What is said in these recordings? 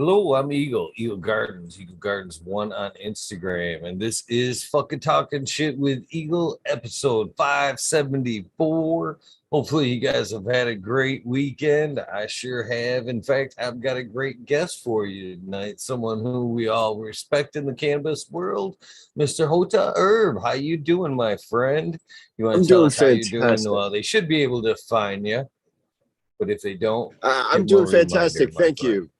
Hello, I'm Eagle Eagle Gardens 1 on Instagram, and this is fucking talking shit with Eagle, episode 574. Hopefully, you guys have had a great weekend. I sure have. In fact, I've got a great guest for you tonight, someone who we all respect in the cannabis world, Mr. Jota Herb. How you doing, my friend? You want I'm to tell doing us how you're doing? fantastic. Well, they should be able to find you, but if they don't, I'm give them a doing reminder, fantastic. my Thank friend. you.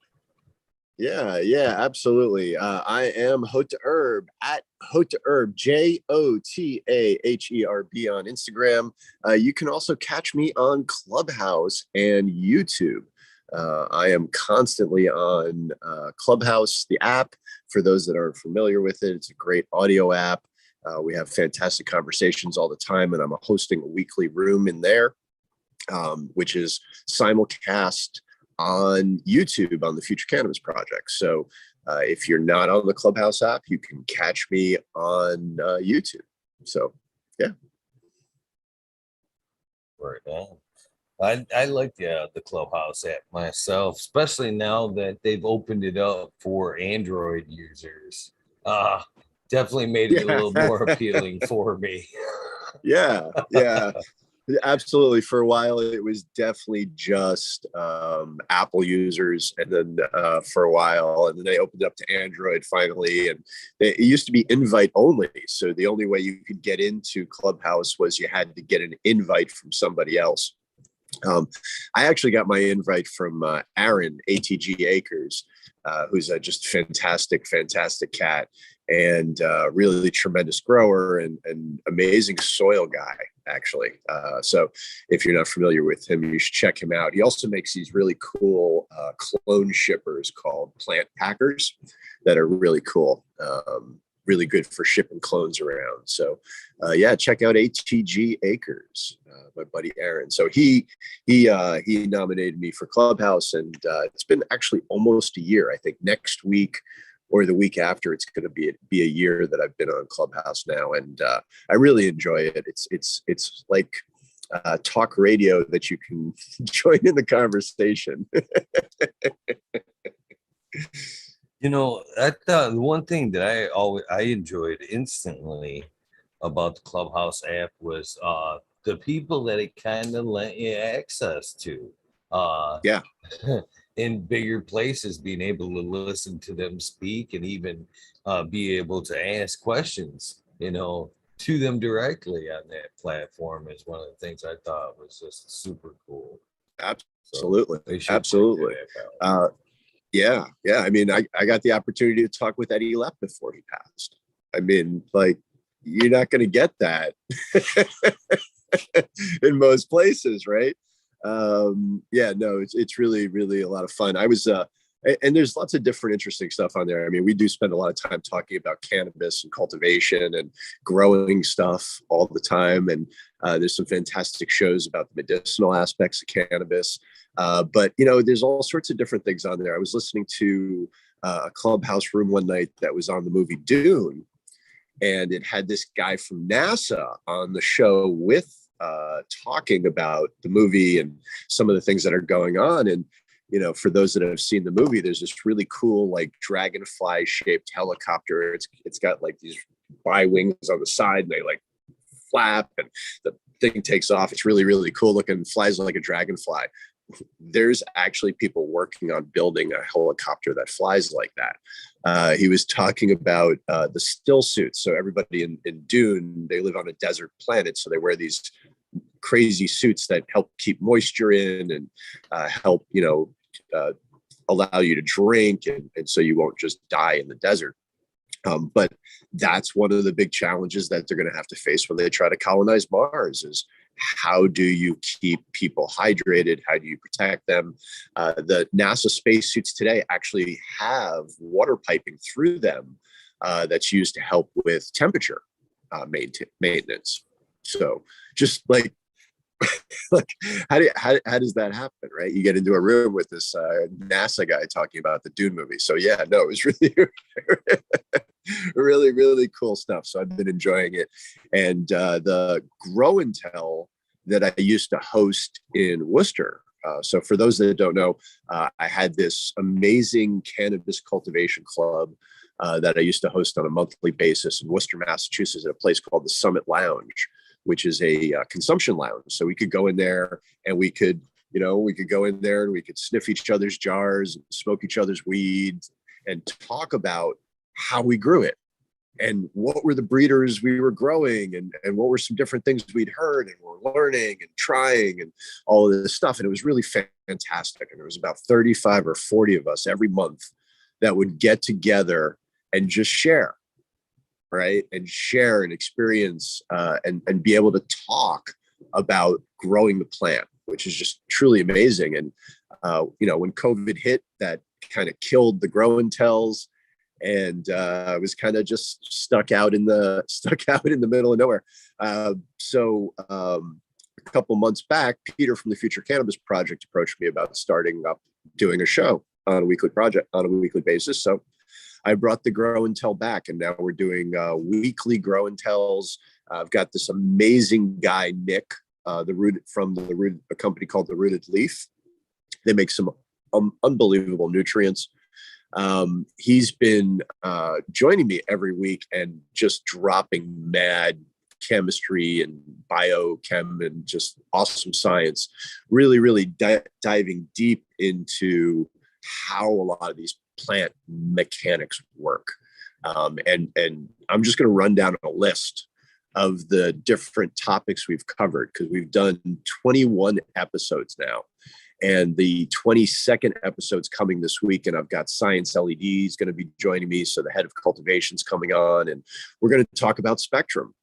Yeah, absolutely. I am Hota Herb at Hota Herb, JOTAHERB on Instagram. You can also catch me on Clubhouse and YouTube. I am constantly on Clubhouse, the app. For those that aren't familiar with it, it's a great audio app. We have fantastic conversations all the time, and I'm hosting a weekly room in there, which is simulcast on YouTube on the Future Cannabis Project. So if you're not on the Clubhouse app, you can catch me on YouTube. So, yeah. Right on. I like the Clubhouse app myself, especially now that they've opened it up for Android users. Definitely made it a Yeah. little more appealing for me. Yeah. Absolutely. For a while, it was definitely just Apple users, and then for a while, and then they opened up to Android finally. And it used to be invite only, so the only way you could get into Clubhouse was you had to get an invite from somebody else. I actually got my invite from Aaron, ATG Acres, who's a just fantastic cat, and really tremendous grower and amazing soil guy, actually. So if you're not familiar with him, you should check him out. He also makes these really cool clone shippers called plant packers that are really cool. Really good for shipping clones around. So yeah, check out ATG Acres, my buddy Aaron. So he nominated me for Clubhouse, and it's been actually almost a year. I think next week or the week after, it's going to be a year that I've been on Clubhouse now, and I really enjoy it. It's like talk radio that you can join in the conversation. You know, the one thing that I enjoyed instantly about the Clubhouse app was the people that it kind of lent you access to. Yeah. In bigger places, being able to listen to them speak and even be able to ask questions, to them directly on that platform is one of the things I thought was just super cool. Absolutely. So Absolutely. Yeah. I mean, I got the opportunity to talk with Eddie Lepp before he passed. I mean, like, you're not going to get that in most places, right? Yeah, no, it's really, really a lot of fun. I was, and there's lots of different interesting stuff on there. I mean, we do spend a lot of time talking about cannabis and cultivation and growing stuff all the time. And there's some fantastic shows about the medicinal aspects of cannabis. But, there's all sorts of different things on there. I was listening to a Clubhouse room one night that was on the movie Dune, and it had this guy from NASA on the show with talking about the movie and some of the things that are going on. And, for those that have seen the movie, there's this really cool, like, dragonfly shaped helicopter. It's got like these bi-wings on the side, and they like flap, and the thing takes off. It's really, really cool looking, flies like a dragonfly. There's actually people working on building a helicopter that flies like that. He was talking about the still suits. So everybody in Dune, they live on a desert planet, so they wear these crazy suits that help keep moisture in and help allow you to drink, and so you won't just die in the desert. But that's one of the big challenges that they're going to have to face when they try to colonize Mars is, how do you keep people hydrated? How do you protect them? The NASA spacesuits today actually have water piping through them that's used to help with temperature maintenance. So just like how does that happen, right? You get into a room with this NASA guy talking about the Dune movie. So yeah, no, it was really really, really cool stuff. So I've been enjoying it. And the grow and tell that I used to host in Worcester So for those that don't know, I had this amazing cannabis cultivation club that I used to host on a monthly basis in Worcester, Massachusetts, at a place called the Summit Lounge, which is a consumption lounge. So we could go in there and we could go in there and we could sniff each other's jars, smoke each other's weed, and talk about how we grew it and what were the breeders we were growing, and what were some different things we'd heard and were learning and trying and all of this stuff. And it was really fantastic. And there was about 35 or 40 of us every month that would get together and just share, right? And share and experience and be able to talk about growing the plant, which is just truly amazing. And, when COVID hit, that kind of killed the grow and tells, and I was kind of just stuck out in the middle of nowhere. So a couple months back, Peter from the Future Cannabis Project approached me about starting up doing a show on a weekly basis. So I brought the grow and tell back, and now we're doing weekly grow and tells. I've got this amazing guy, Nick, a company called The Rooted Leaf. They make some unbelievable nutrients. He's been joining me every week and just dropping mad chemistry and biochem and just awesome science, really diving deep into how a lot of these plant mechanics work. And I'm just going to run down a list of the different topics we've covered, because we've done 21 episodes now. And the 22nd episode's coming this week, and I've got Science LEDs going to be joining me. So the head of cultivation's coming on, and we're going to talk about spectrum.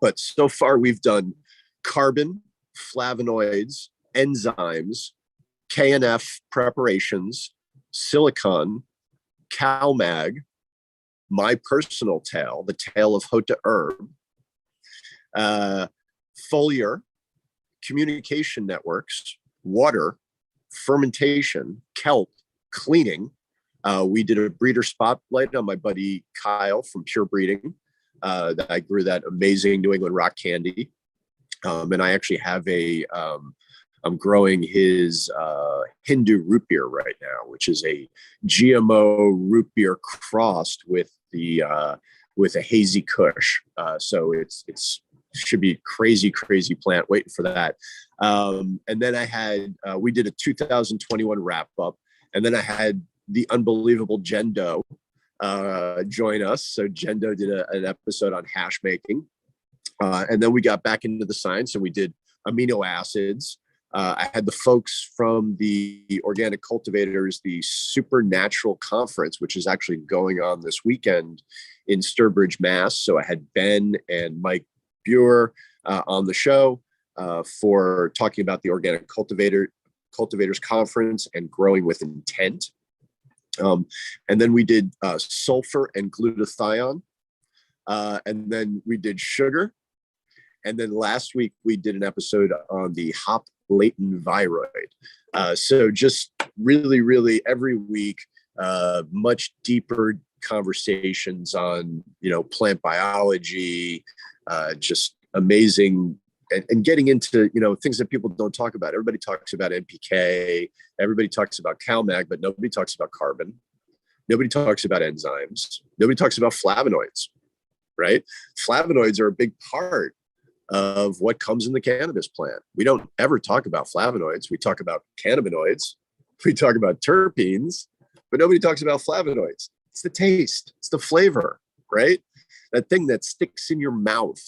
But so far we've done carbon, flavonoids, enzymes, KNF preparations, silicon, CalMag, my personal tale, the tale of Jota herb, foliar, communication networks, water, fermentation, kelp, cleaning. We did a breeder spotlight on my buddy Kyle from Pure Breeding. That I grew that amazing New England rock candy. And I actually have I'm growing his Hindu root beer right now, which is a GMO root beer crossed with a hazy Kush. So it's should be crazy plant. Waiting for that. And then we did a 2021 wrap up, and then I had the unbelievable Jendo join us. So Jendo did an episode on hash making. And then we got back into the science, and we did amino acids. I had the folks from the Organic Cultivators, the Supernatural Conference, which is actually going on this weekend in Sturbridge, Mass. So I had Ben and Mike Buer on the show for talking about the Organic Cultivators Conference and growing with intent. And then we did sulfur and glutathione. And then we did sugar. And then last week we did an episode on the hop latent viroid. So just really every week, much deeper conversations on, plant biology, just amazing, and getting into, things that people don't talk about. Everybody talks about NPK, everybody talks about CalMag, but nobody talks about carbon. Nobody talks about enzymes. Nobody talks about flavonoids, right? Flavonoids are a big part of what comes in the cannabis plant. We don't ever talk about flavonoids. We talk about cannabinoids. We talk about terpenes, but nobody talks about flavonoids. It's the taste. It's the flavor, right? That thing that sticks in your mouth.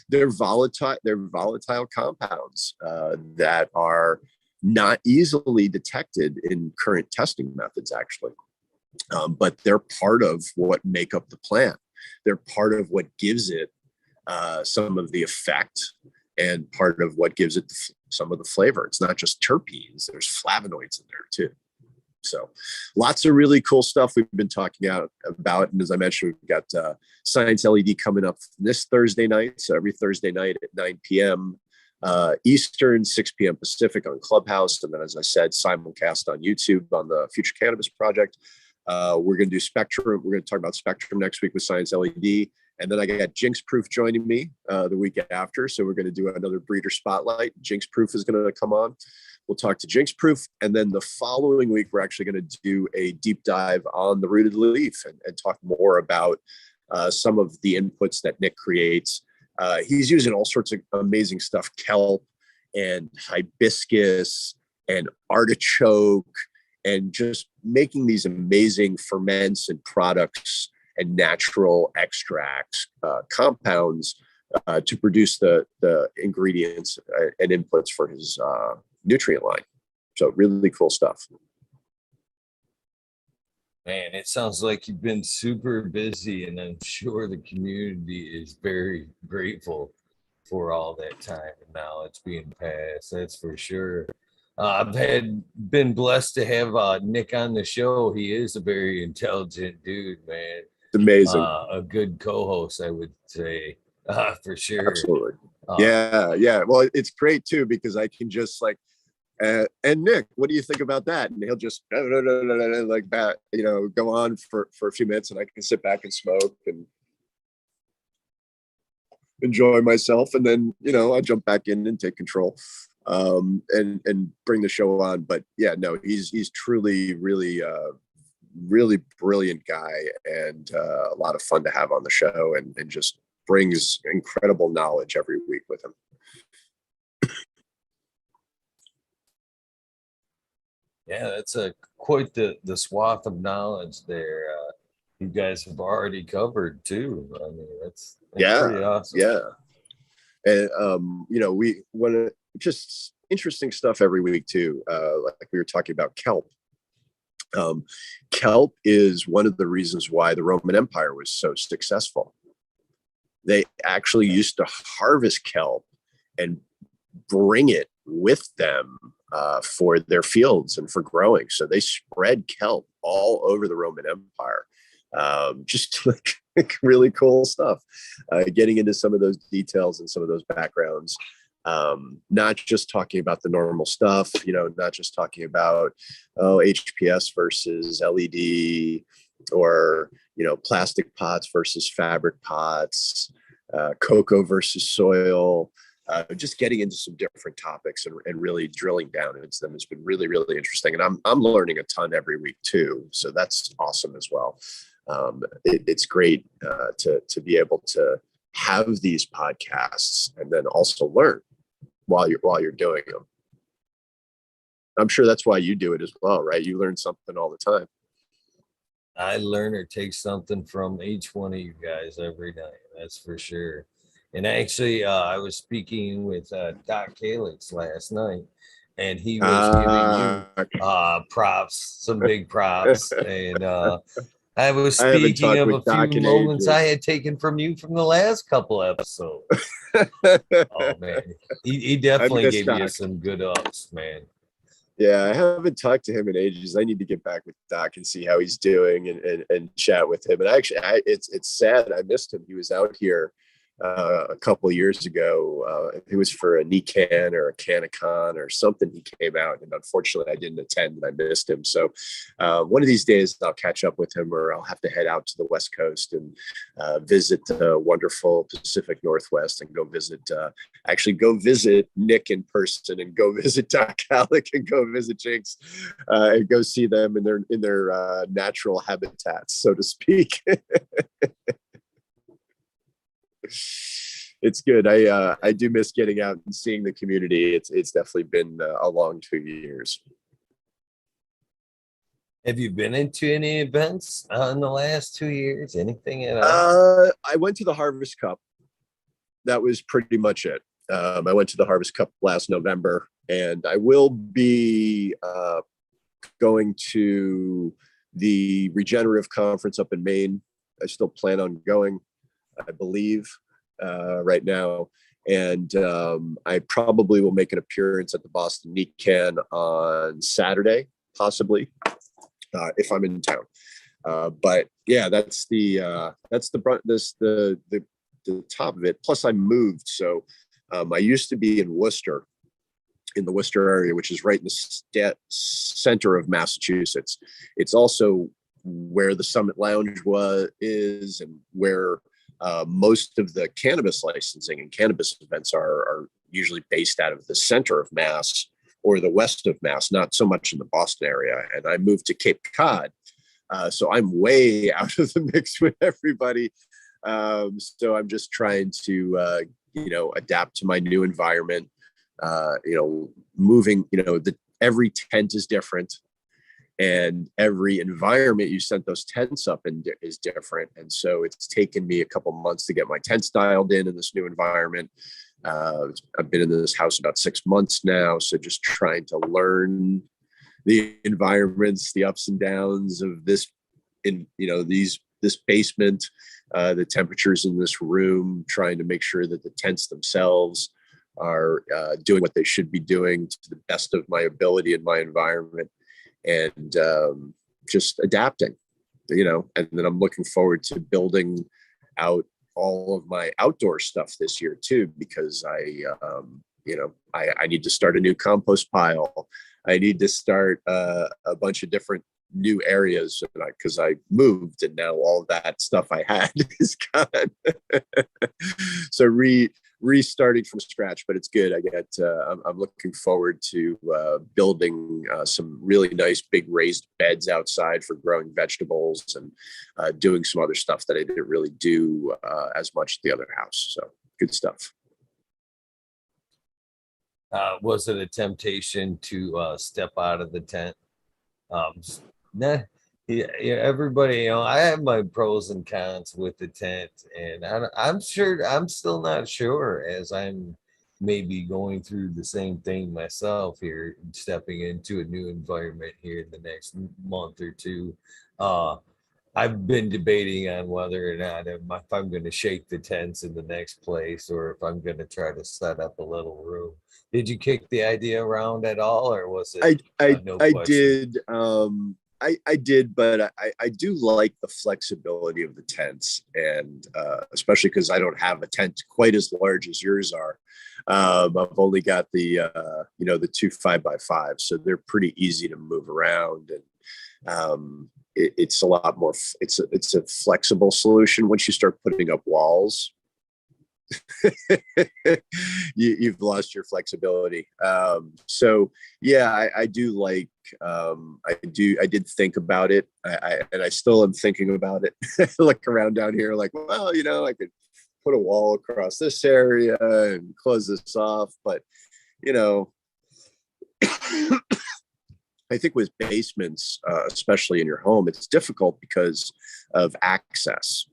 They're volatile compounds that are not easily detected in current testing methods, actually. But they're part of what make up the plant. They're part of what gives it some of the effect, and part of what gives it some of the flavor. It's not just terpenes. There's flavonoids in there too. So lots of really cool stuff we've been talking about. And as I mentioned, we've got Science LED coming up this Thursday night. So every Thursday night at 9 p.m. Eastern, 6 p.m. Pacific on Clubhouse. And then, as I said, simulcast on YouTube on the Future Cannabis Project. We're going to do Spectrum. We're going to talk about Spectrum next week with Science LED. And then I got Jinx Proof joining me the week after. So we're going to do another breeder spotlight. Jinx Proof is going to come on. We'll talk to Jinx Proof. And then the following week, we're actually going to do a deep dive on the Rooted Leaf and talk more about some of the inputs that Nick creates. He's using all sorts of amazing stuff, kelp and hibiscus and artichoke, and just making these amazing ferments and products and natural extracts, compounds to produce the ingredients and inputs for his nutrient line. So really cool stuff. Man, it sounds like you've been super busy, and I'm sure the community is very grateful for all that time and knowledge being passed. That's for sure. I've been blessed to have Nick on the show. He is a very intelligent dude, man. It's amazing. A good co-host, I would say, for sure. Absolutely. Yeah. Well, it's great too, because I can just like, and Nick, what do you think about that? And he'll just like that, go on for a few minutes, and I can sit back and smoke and enjoy myself. And then, I jump back in and take control and bring the show on. But yeah, no, he's truly, really, really brilliant guy, and a lot of fun to have on the show, and just brings incredible knowledge every week with him. Yeah, that's quite the swath of knowledge there. You guys have already covered too. I mean, that's pretty awesome. Yeah. And we want to just interesting stuff every week too. Like we were talking about kelp. Kelp is one of the reasons why the Roman Empire was so successful. They actually used to harvest kelp and bring it with them for their fields and for growing. So they spread kelp all over the Roman Empire. Just like really cool stuff. Getting into some of those details and some of those backgrounds. Not just talking about the normal stuff, not just talking about HPS versus LED, or plastic pots versus fabric pots, cocoa versus soil. Just getting into some different topics and really drilling down into them has been really, really interesting. And I'm learning a ton every week too. So that's awesome as well. It's great to be able to have these podcasts and then also learn while you're doing them. I'm sure that's why you do it as well, right? You learn something all the time. I learn or take something from each one of you guys every night. That's for sure. And actually, I was speaking with Doc Calix last night, and he was giving you props, some big props. And I was speaking of a few moments I had taken from you from the last couple episodes. Oh, man. He definitely gave you some good ups, man. Yeah, I haven't talked to him in ages. I need to get back with Doc and see how he's doing and chat with him. And actually, it's sad. I missed him. He was out here a couple of years ago. It was for a NECAN or a CannaCon or something. He came out, and unfortunately I didn't attend, and I missed him. So one of these days I'll catch up with him, or I'll have to head out to the West Coast and visit the wonderful Pacific Northwest and go visit Nick in person, and go visit Doc Alec, and go visit Jinx, and go see them in their natural habitats, so to speak. It's good. I do miss getting out and seeing the community. It's definitely been a long 2 years. Have you been into any events in the last 2 years? Anything at all? I went to the Harvest Cup. That was pretty much it. I went to the Harvest Cup last November, and I will be going to the Regenerative Conference up in Maine. I still plan on going, I believe, right now. And I probably will make an appearance at the Boston NECAN on Saturday, possibly, if I'm in town. But yeah, that's the top of it. Plus I moved. So I used to be in Worcester, in the Worcester area, which is right in the center of Massachusetts. It's also where the Summit Lounge is, and where most of the cannabis licensing and cannabis events are usually based out of the center of Mass or the west of Mass, not so much in the Boston area. And I moved to Cape Cod. So I'm way out of the mix with everybody. So I'm just trying to, adapt to my new environment. Moving, every tent is different, and every environment you set those tents up in is different. And so it's taken me a couple months to get my tents dialed in this new environment. I've been in this house about 6 months now. So just trying to learn the environments, the ups and downs of this this basement, the temperatures in this room, trying to make sure that the tents themselves are doing what they should be doing to the best of my ability in my environment, and just adapting, and then I'm looking forward to building out all of my outdoor stuff this year too, because I need to start a new compost pile. I need to start a bunch of different new areas because I moved, and now all that stuff I had is gone. So restarting from scratch, but it's good. I'm looking forward to building some really nice big raised beds outside for growing vegetables, and doing some other stuff that I didn't really do as much at the other house. So good stuff. Was it a temptation to step out of the tent? Nah, yeah, everybody, I have my pros and cons with the tent, and I'm sure I'm still not sure, as I'm maybe going through the same thing myself here, stepping into a new environment here in the next month or two. I've been debating on whether or not if I'm going to shake the tents in the next place, or if I'm going to try to set up a little room. Did you kick the idea around at all, or was it no I question? did. I did, but I do like the flexibility of the tents, and especially because I don't have a tent quite as large as yours are. I've only got the 2 5x5, so they're pretty easy to move around, and it's a lot more. It's a flexible solution. Once you start putting up walls, you've lost your flexibility. So yeah, I do like. I did think about it, and I still am thinking about it. Look around down here, like, well, I could put a wall across this area and close this off, but I think with basements, especially in your home, it's difficult because of access.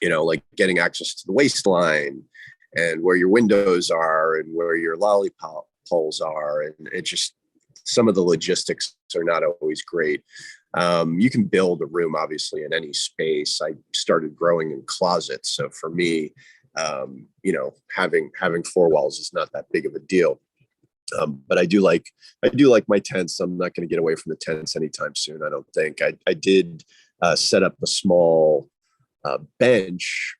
Like getting access to the waistline, and where your windows are, and where your lollipop poles are, and it just, some of the logistics are not always great. You can build a room obviously in any space. I started growing in closets, so for me, having 4 walls is not that big of a deal. But I do like my tents. I'm not going to get away from the tents anytime soon, I don't think. I did set up a small bench,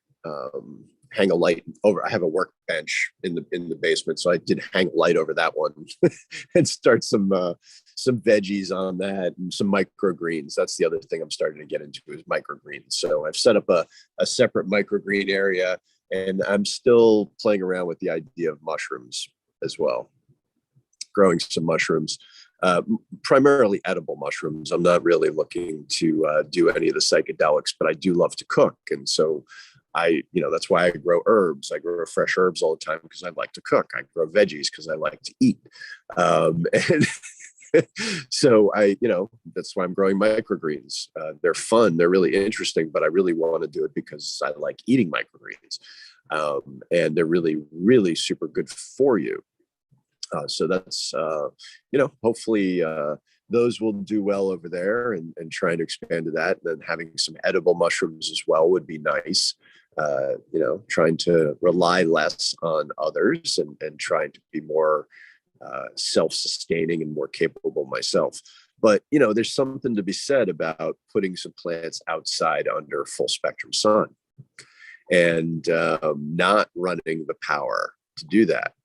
hang a light over. I have a workbench in the basement, so I did hang a light over that one and start some veggies on that, and some microgreens. That's the other thing I'm starting to get into, is microgreens. So I've set up a separate microgreen area, and I'm still playing around with the idea of mushrooms as well. Growing some mushrooms, primarily edible mushrooms. I'm not really looking to do any of the psychedelics, but I do love to cook. And so that's why I grow herbs. I grow fresh herbs all the time because I like to cook. I grow veggies because I like to eat. And so that's why I'm growing microgreens. They're fun. They're really interesting, but I really want to do it because I like eating microgreens. And they're really, really super good for you. So that's, hopefully those will do well over there, and trying to expand to that. And then having some edible mushrooms as well would be nice. Trying to rely less on others, and trying to be more self-sustaining and more capable myself. But, there's something to be said about putting some plants outside under full spectrum sun, and not running the power to do that.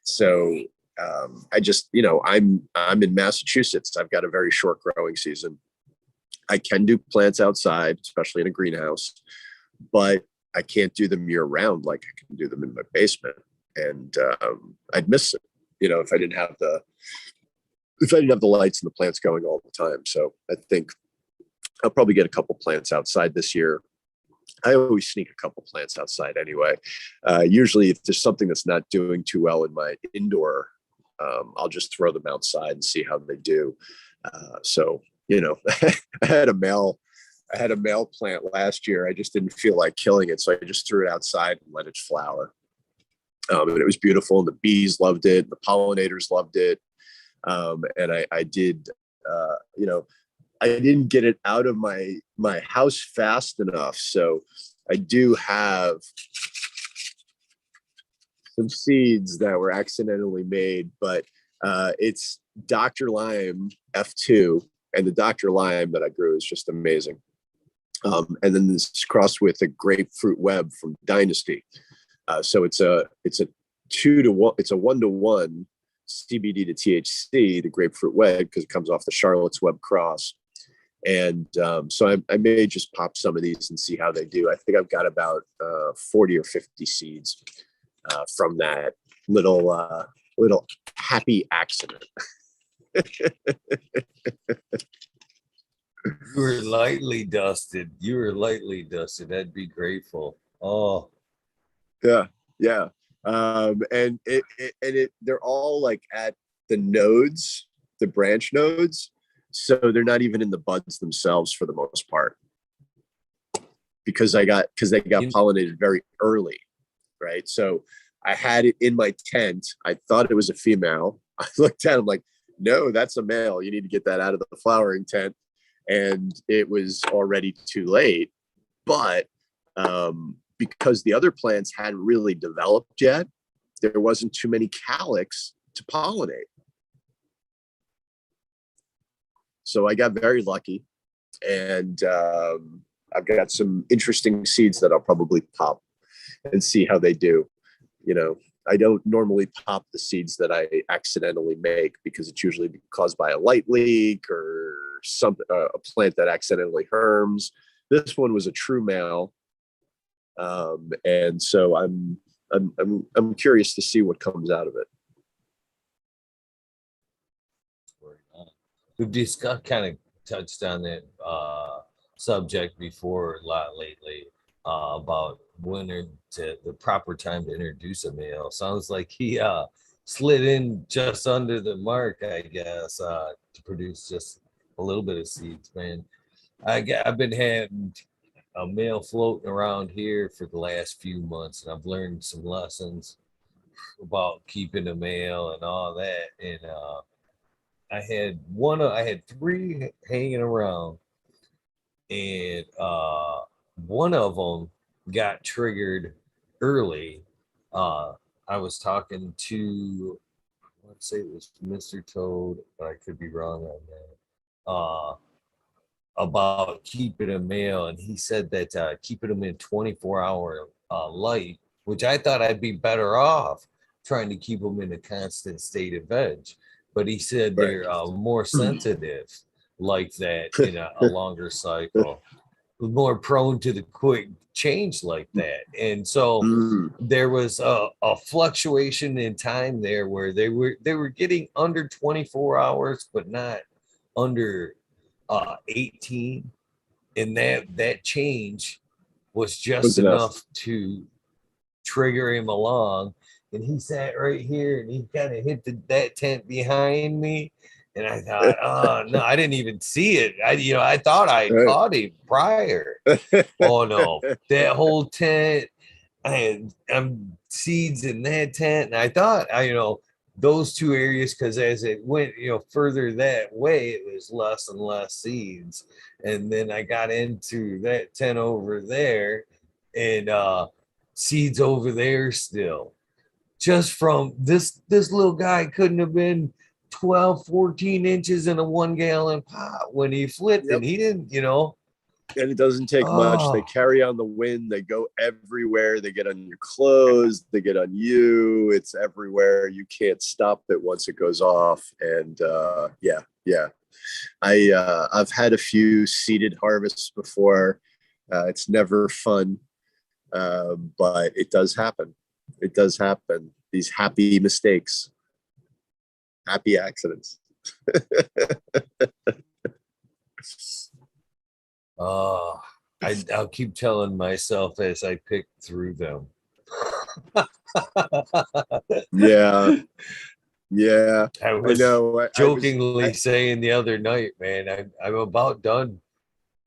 So I just, I'm in Massachusetts. I've got a very short growing season. I can do plants outside, especially in a greenhouse, but I can't do them year round like I can do them in my basement. And I'd miss it, you know, if I didn't have the lights and the plants going all the time. So I think I'll probably get a couple plants outside this year. I always sneak a couple plants outside anyway. Usually if there's something that's not doing too well in my indoor, I'll just throw them outside and see how they do. So, you know, I had a male plant last year. I just didn't feel like killing it. So I just threw it outside and let it flower. And it was beautiful. And the bees loved it. And the pollinators loved it. And I did, you know, I didn't get it out of my house fast enough. So I do have some seeds that were accidentally made, but it's Dr. Lime F2, and the Dr. Lime that I grew is just amazing. And then this is crossed with a grapefruit web from Dynasty. So it's a 2-to-1, it's a 1-to-1 CBD to THC, the grapefruit web, because it comes off the Charlotte's Web cross. And so I may just pop some of these and see how they do. I think I've got about 40 or 50 seeds from that little happy accident. You were lightly dusted. I'd be grateful. Oh, Yeah. And they're all like at the nodes, the branch nodes. So they're not even in the buds themselves for the most part, because they got pollinated very early, right? So I had it in my tent. I thought it was a female. I looked at it, I'm like, no, that's a male. You need to get that out of the flowering tent. And it was already too late. But because the other plants hadn't really developed yet, there wasn't too many calyx to pollinate. So I got very lucky, and I've got some interesting seeds that I'll probably pop and see how they do. You know, I don't normally pop the seeds that I accidentally make, because it's usually caused by a light leak or a plant that accidentally herms. This one was a true male, and so I'm curious to see what comes out of it. We've discussed, kind of touched on that subject before a lot lately, about the proper time to introduce a male. Sounds like he slid in just under the mark, I guess, to produce just a little bit of seeds, man. I've been having a male floating around here for the last few months, and I've learned some lessons about keeping a male and all that. And I had 3 hanging around, and one of them got triggered early. I was talking to, let's say it was Mr. Toad, but I could be wrong on that, about keeping a male, and he said that keeping them in 24-hour light, which I thought I'd be better off trying to keep them in a constant state of veg. But he said they're more sensitive like that in a longer cycle, more prone to the quick change like that. And so there was a fluctuation in time there where they were getting under 24 hours, but not under 18. And that change was just enough to trigger him along. And he sat right here, and he kind of hit that tent behind me. And I thought, oh no, I didn't even see it. I thought I caught him prior. Oh no, that whole tent, I had seeds in that tent, and I thought, those 2 areas, because as it went, further that way, it was less and less seeds. And then I got into that tent over there, and seeds over there still. Just from this little guy couldn't have been 12, 14 inches in a 1-gallon pot when he flipped. And he didn't, And it doesn't take much. They carry on the wind. They go everywhere. They get on your clothes. They get on you. It's everywhere. You can't stop it once it goes off. And yeah. I've had a few seeded harvests before. It's never fun. But it does happen. It does happen. These happy mistakes, happy accidents. Oh, I'll keep telling myself as I pick through them. Yeah. Yeah. I I was know. jokingly saying the other night, man, I'm about done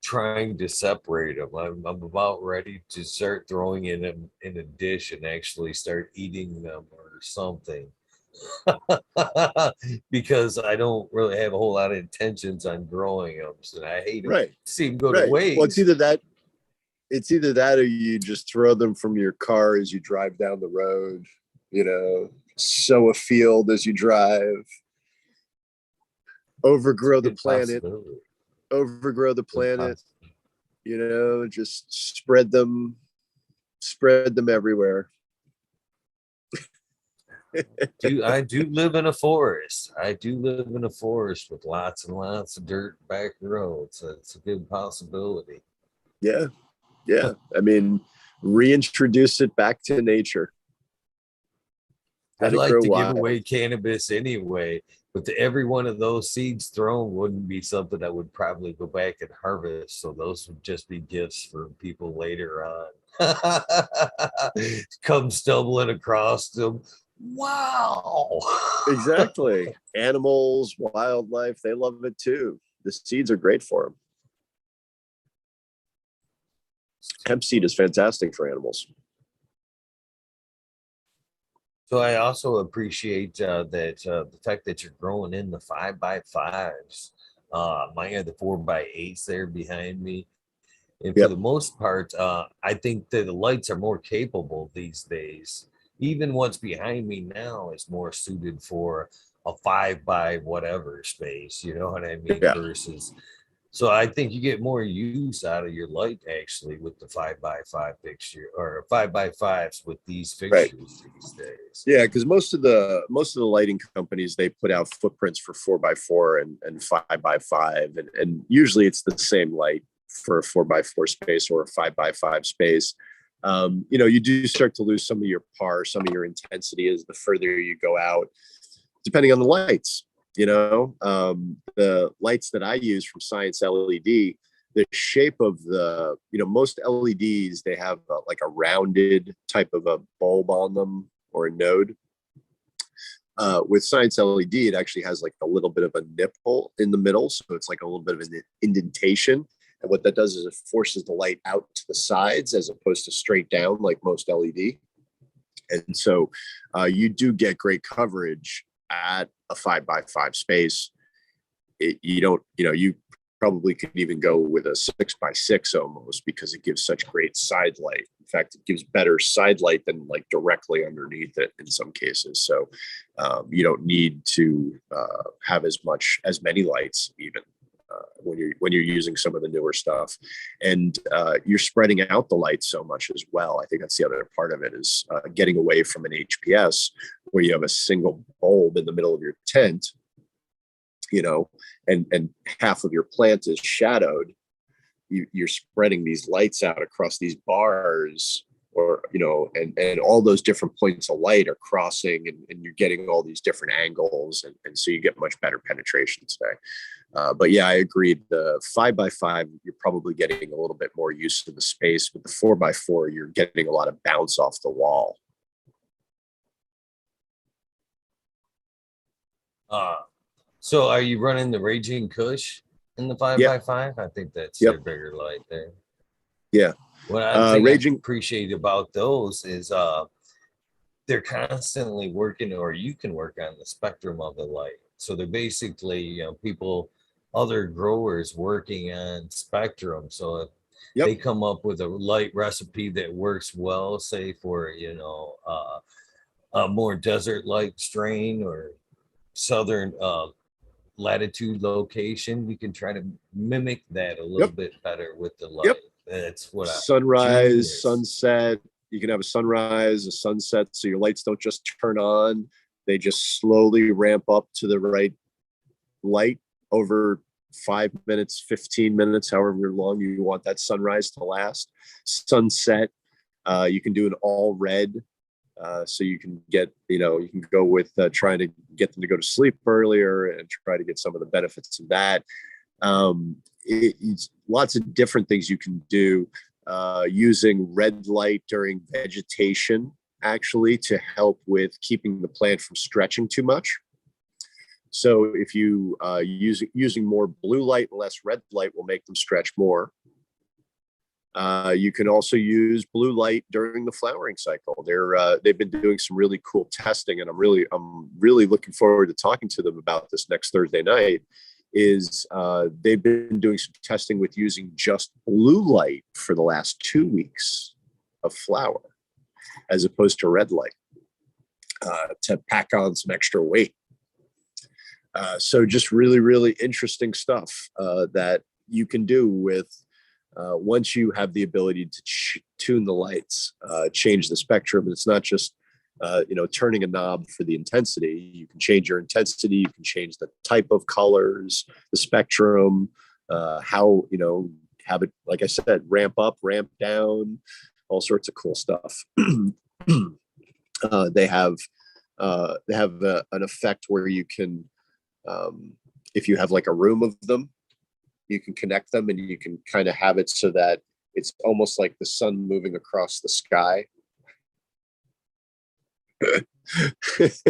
trying to separate them. I'm about ready to start throwing in a dish and actually start eating them or something. Because I don't really have a whole lot of intentions on growing them, so I hate them. Right. See them go to Right. Well, waste. it's either that or you just throw them from your car as you drive down the road, sow a field as you drive, overgrow the Good planet, possibility. overgrow the Good planet, possibility. just spread them everywhere. I do live in a forest. I do live in a forest with lots and lots of dirt back roads. So it's a good possibility. Yeah. Yeah. I mean, reintroduce it back to nature. I'd Let it like grow to give wild. away cannabis anyway, but every one of those seeds thrown wouldn't be something I would probably go back and harvest. So those would just be gifts for people later on. Come stumbling across them. Wow. Exactly. Animals, wildlife, they love it too. The seeds are great for them. Hemp seed is fantastic for animals. So I also appreciate that the fact that you're growing in the 5x5s. Mine are the 4x8s there behind me. And for Yep. the most part, I think that the lights are more capable these days. Even what's behind me now is more suited for a 5x whatever space, you know what I mean? Yeah. Versus, so I think you get more use out of your light actually with the 5x5 fixture or 5x5s with these Right. fixtures these days. Yeah, because most of the lighting companies, they put out footprints for 4x4 and 5x5, and usually it's the same light for a 4x4 space or a 5x5 space. You do start to lose some of your par, some of your intensity as the further you go out, depending on the lights. The lights that I use from Science LED, the shape of most LEDs, they have like a rounded type of a bulb on them or a node. With Science LED, it actually has like a little bit of a nipple in the middle, so it's like a little bit of an indentation. And what that does is it forces the light out to the sides as opposed to straight down like most LED. And so you do get great coverage at a 5x5 space. You probably could even go with a 6x6 almost, because it gives such great side light. In fact, it gives better side light than like directly underneath it in some cases. So you don't need to have as many lights even. When you're using some of the newer stuff, and you're spreading out the light so much as well. I think that's the other part of it, is getting away from an HPS where you have a single bulb in the middle of your tent, and half of your plant is shadowed. You're spreading these lights out across these bars, or and all those different points of light are crossing, and you're getting all these different angles, and so you get much better penetration today. But yeah, I agree. The 5x5, you're probably getting a little bit more use of the space. With the 4x4, you're getting a lot of bounce off the wall. So are you running the Raging Kush in the 5x5? I think that's Yep. their bigger light there. Yeah. What I Raging appreciate about those is they're constantly working, or you can work on the spectrum of the light. So they're basically, other growers working on spectrum. So if they come up with a light recipe that works well, say for, a more desert-like strain or southern latitude location, you can try to mimic that a little bit better with the light. That's what sunrise, sunset. You can have a sunrise, a sunset, so your lights don't just turn on. They just slowly ramp up to the right light over 5 minutes, 15 minutes, however long you want that sunrise to last. Sunset, You can do an all red. So you can get, you can go with trying to get them to go to sleep earlier and try to get some of the benefits of that. It's lots of different things you can do using red light during vegetation, actually, to help with keeping the plant from stretching too much. So if you using more blue light and less red light will make them stretch more. You can also use blue light during the flowering cycle. They've been doing some really cool testing, and I'm really looking forward to talking to them about this next Thursday night. They've been doing some testing with using just blue light for the last 2 weeks of flower, as opposed to red light, to pack on some extra weight. So just really interesting stuff that you can do with once you have the ability to tune the lights, change the spectrum. It's not just turning a knob for the intensity. You can change your intensity. You can change the type of colors, the spectrum, how have it, like I said, ramp up, ramp down, all sorts of cool stuff. They have an effect where you can, if you have like a room of them, you can connect them and you can kind of have it so that it's almost like the sun moving across the sky. With That's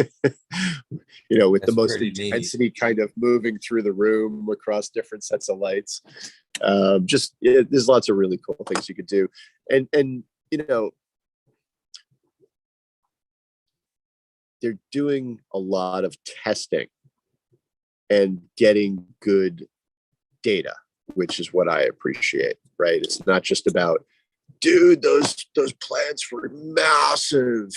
the most pretty intensity neat. kind of moving through the room across different sets of lights. There's lots of really cool things you could do. And they're doing a lot of testing and getting good data, which is what I appreciate, right? It's not just about, dude, those plants were massive.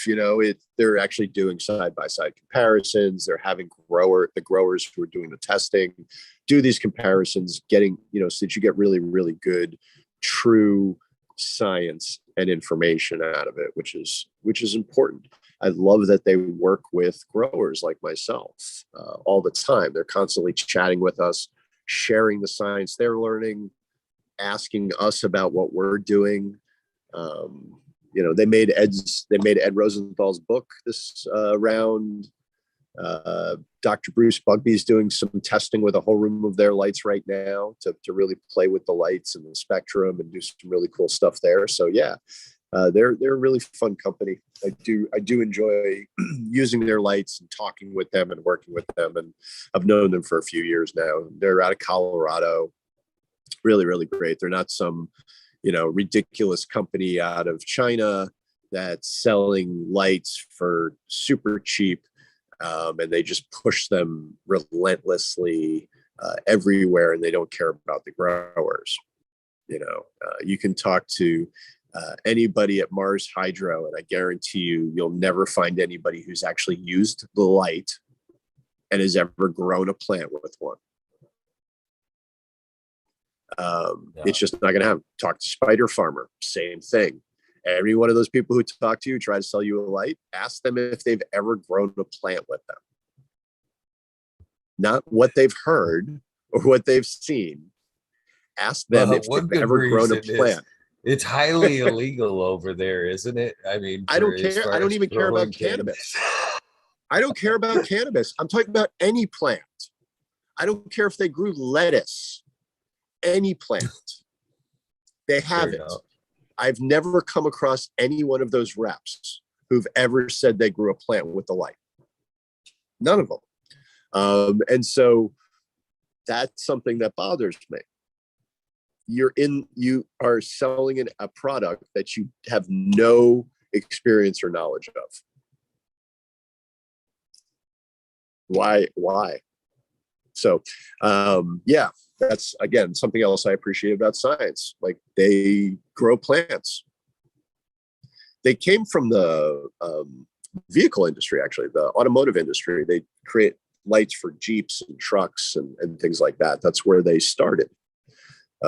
They're actually doing side-by-side comparisons. They're having the growers who are doing the testing do these comparisons, getting, so that you get really good, true science and information out of it, which is important. I love that they work with growers like myself all the time. They're constantly chatting with us, sharing the science they're learning, asking us about what we're doing. They made Ed Rosenthal's book this round. Dr. Bruce Bugby's doing some testing with a whole room of their lights right now to really play with the lights and the spectrum and do some really cool stuff there. So yeah, they're a really fun company. I do enjoy using their lights and talking with them and working with them. And I've known them for a few years now. They're out of Colorado. Really great. They're not some, ridiculous company out of China that's selling lights for super cheap. And they just push them relentlessly everywhere, and they don't care about the growers. You can talk to anybody at Mars Hydro, and I guarantee you'll never find anybody who's actually used the light and has ever grown a plant with one. It's just not going to happen. Talk to Spider Farmer, same thing. Every one of those people who talk to you, try to sell you a light, ask them if they've ever grown a plant with them. Not what they've heard or what they've seen. Ask them if they've ever grown a plant. It's highly illegal over there, isn't it? I mean, I don't care. I don't even care about cannabis. I don't care about cannabis. I'm talking about any plant. I don't care if they grew lettuce. Any plant. They have it. I've never come across any one of those reps who've ever said they grew a plant with the light. None of them. And so that's something that bothers me. You are selling a product that you have no experience or knowledge of. Why? So, yeah, that's, again, something else I appreciate about science. Like, they grow plants. They came from the vehicle industry, actually, the automotive industry. They create lights for Jeeps and trucks and things like that. That's where they started.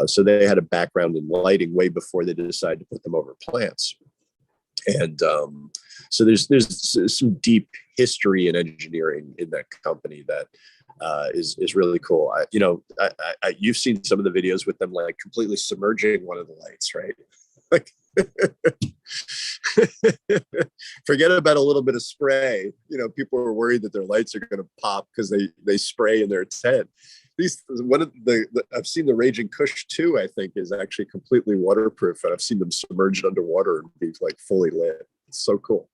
So they had a background in lighting way before they decided to put them over plants. And so there's some deep history and engineering in that company that is really cool. You've seen some of the videos with them like completely submerging one of the lights, right? Like, Forget about a little bit of spray. You know, people are worried that their lights are going to pop because they spray in their tent. These one of the I've seen the Raging Kush 2, I think, is actually completely waterproof, and I've seen them submerged underwater and be like fully lit. It's so cool.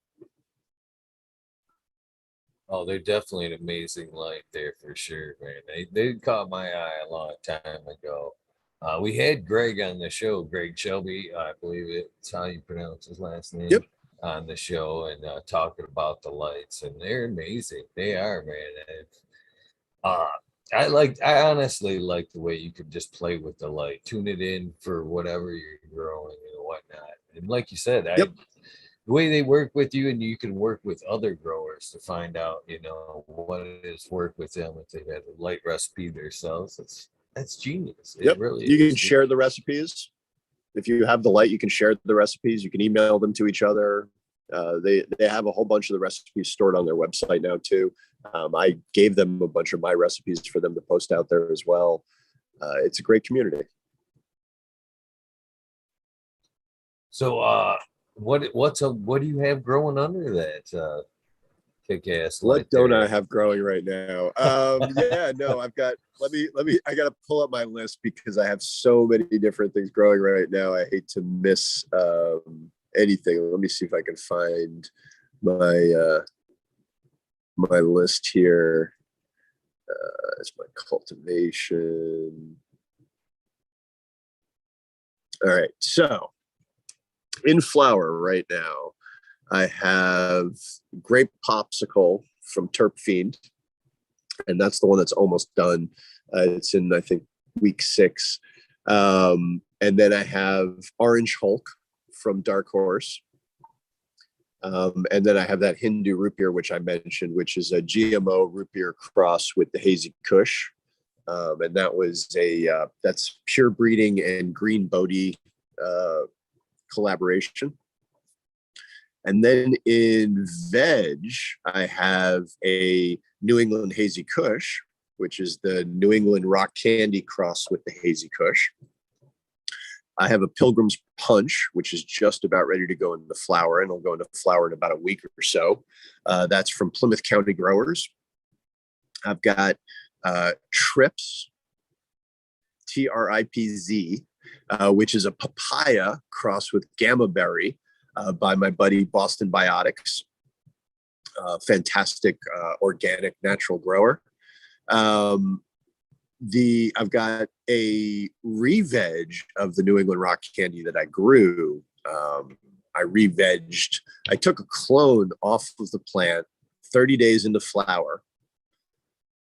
Oh, they're definitely an amazing light there for sure, man. They caught my eye a long time ago. We had Greg on the show, Greg Shelby, I believe it's how you pronounce his last name, Yep. on the show, and talking about the lights, and they're amazing. They are, man. And, uh, I honestly like the way you could just play with the light, tune it in for whatever you're growing and whatnot. And like you said, Yep. the way they work with you, and you can work with other growers to find out, what it is work with them if they've had a light recipe themselves. That's genius. It Yep. really You is. can share the recipes. If you have the light, you can share the recipes. You can email them to each other. They have a whole bunch of the recipes stored on their website now too. I gave them a bunch of my recipes for them to post out there as well. It's a great community. So what do you have growing under that kick-ass light What don't there? I have growing right now? Yeah, no, I got to pull up my list because I have so many different things growing right now. I hate to miss anything. Let me see if I can find my list here. It's my cultivation. All right, so in flower right now, I have grape popsicle from Terp Fiend, and that's the one that's almost done. It's in, I think, week 6. And then I have Orange Hulk from Dark Horse. And then I have that Hindu root beer, which I mentioned, which is a GMO root beer cross with the Hazy Kush. And that was that's pure breeding and Green Bodhi collaboration. And then in veg, I have a New England Hazy Kush, which is the New England Rock Candy cross with the Hazy Kush. I have a Pilgrim's Punch, which is just about ready to go into flower, and it'll go into flower in about a week or so. That's from Plymouth County Growers. I've got Trips, TRIPZ, which is a papaya crossed with Gamma Berry by my buddy Boston Biotics. Fantastic organic natural grower. I've got a re-veg of the New England Rock Candy that I grew. I re-vegged. I took a clone off of the plant 30 days into flower.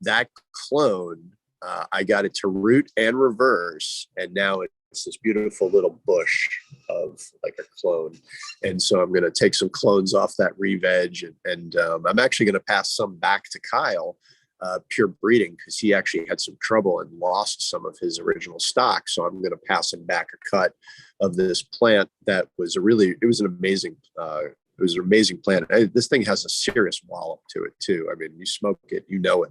That clone, I got it to root and reverse, and now it's this beautiful little bush of like a clone. And so I'm going to take some clones off that re-veg, and I'm actually going to pass some back to Kyle, pure breeding, because he actually had some trouble and lost some of his original stock. So I'm going to pass him back a cut of this plant that was it was an amazing plant. This thing has a serious wallop to it too. I mean, you smoke it, you know it.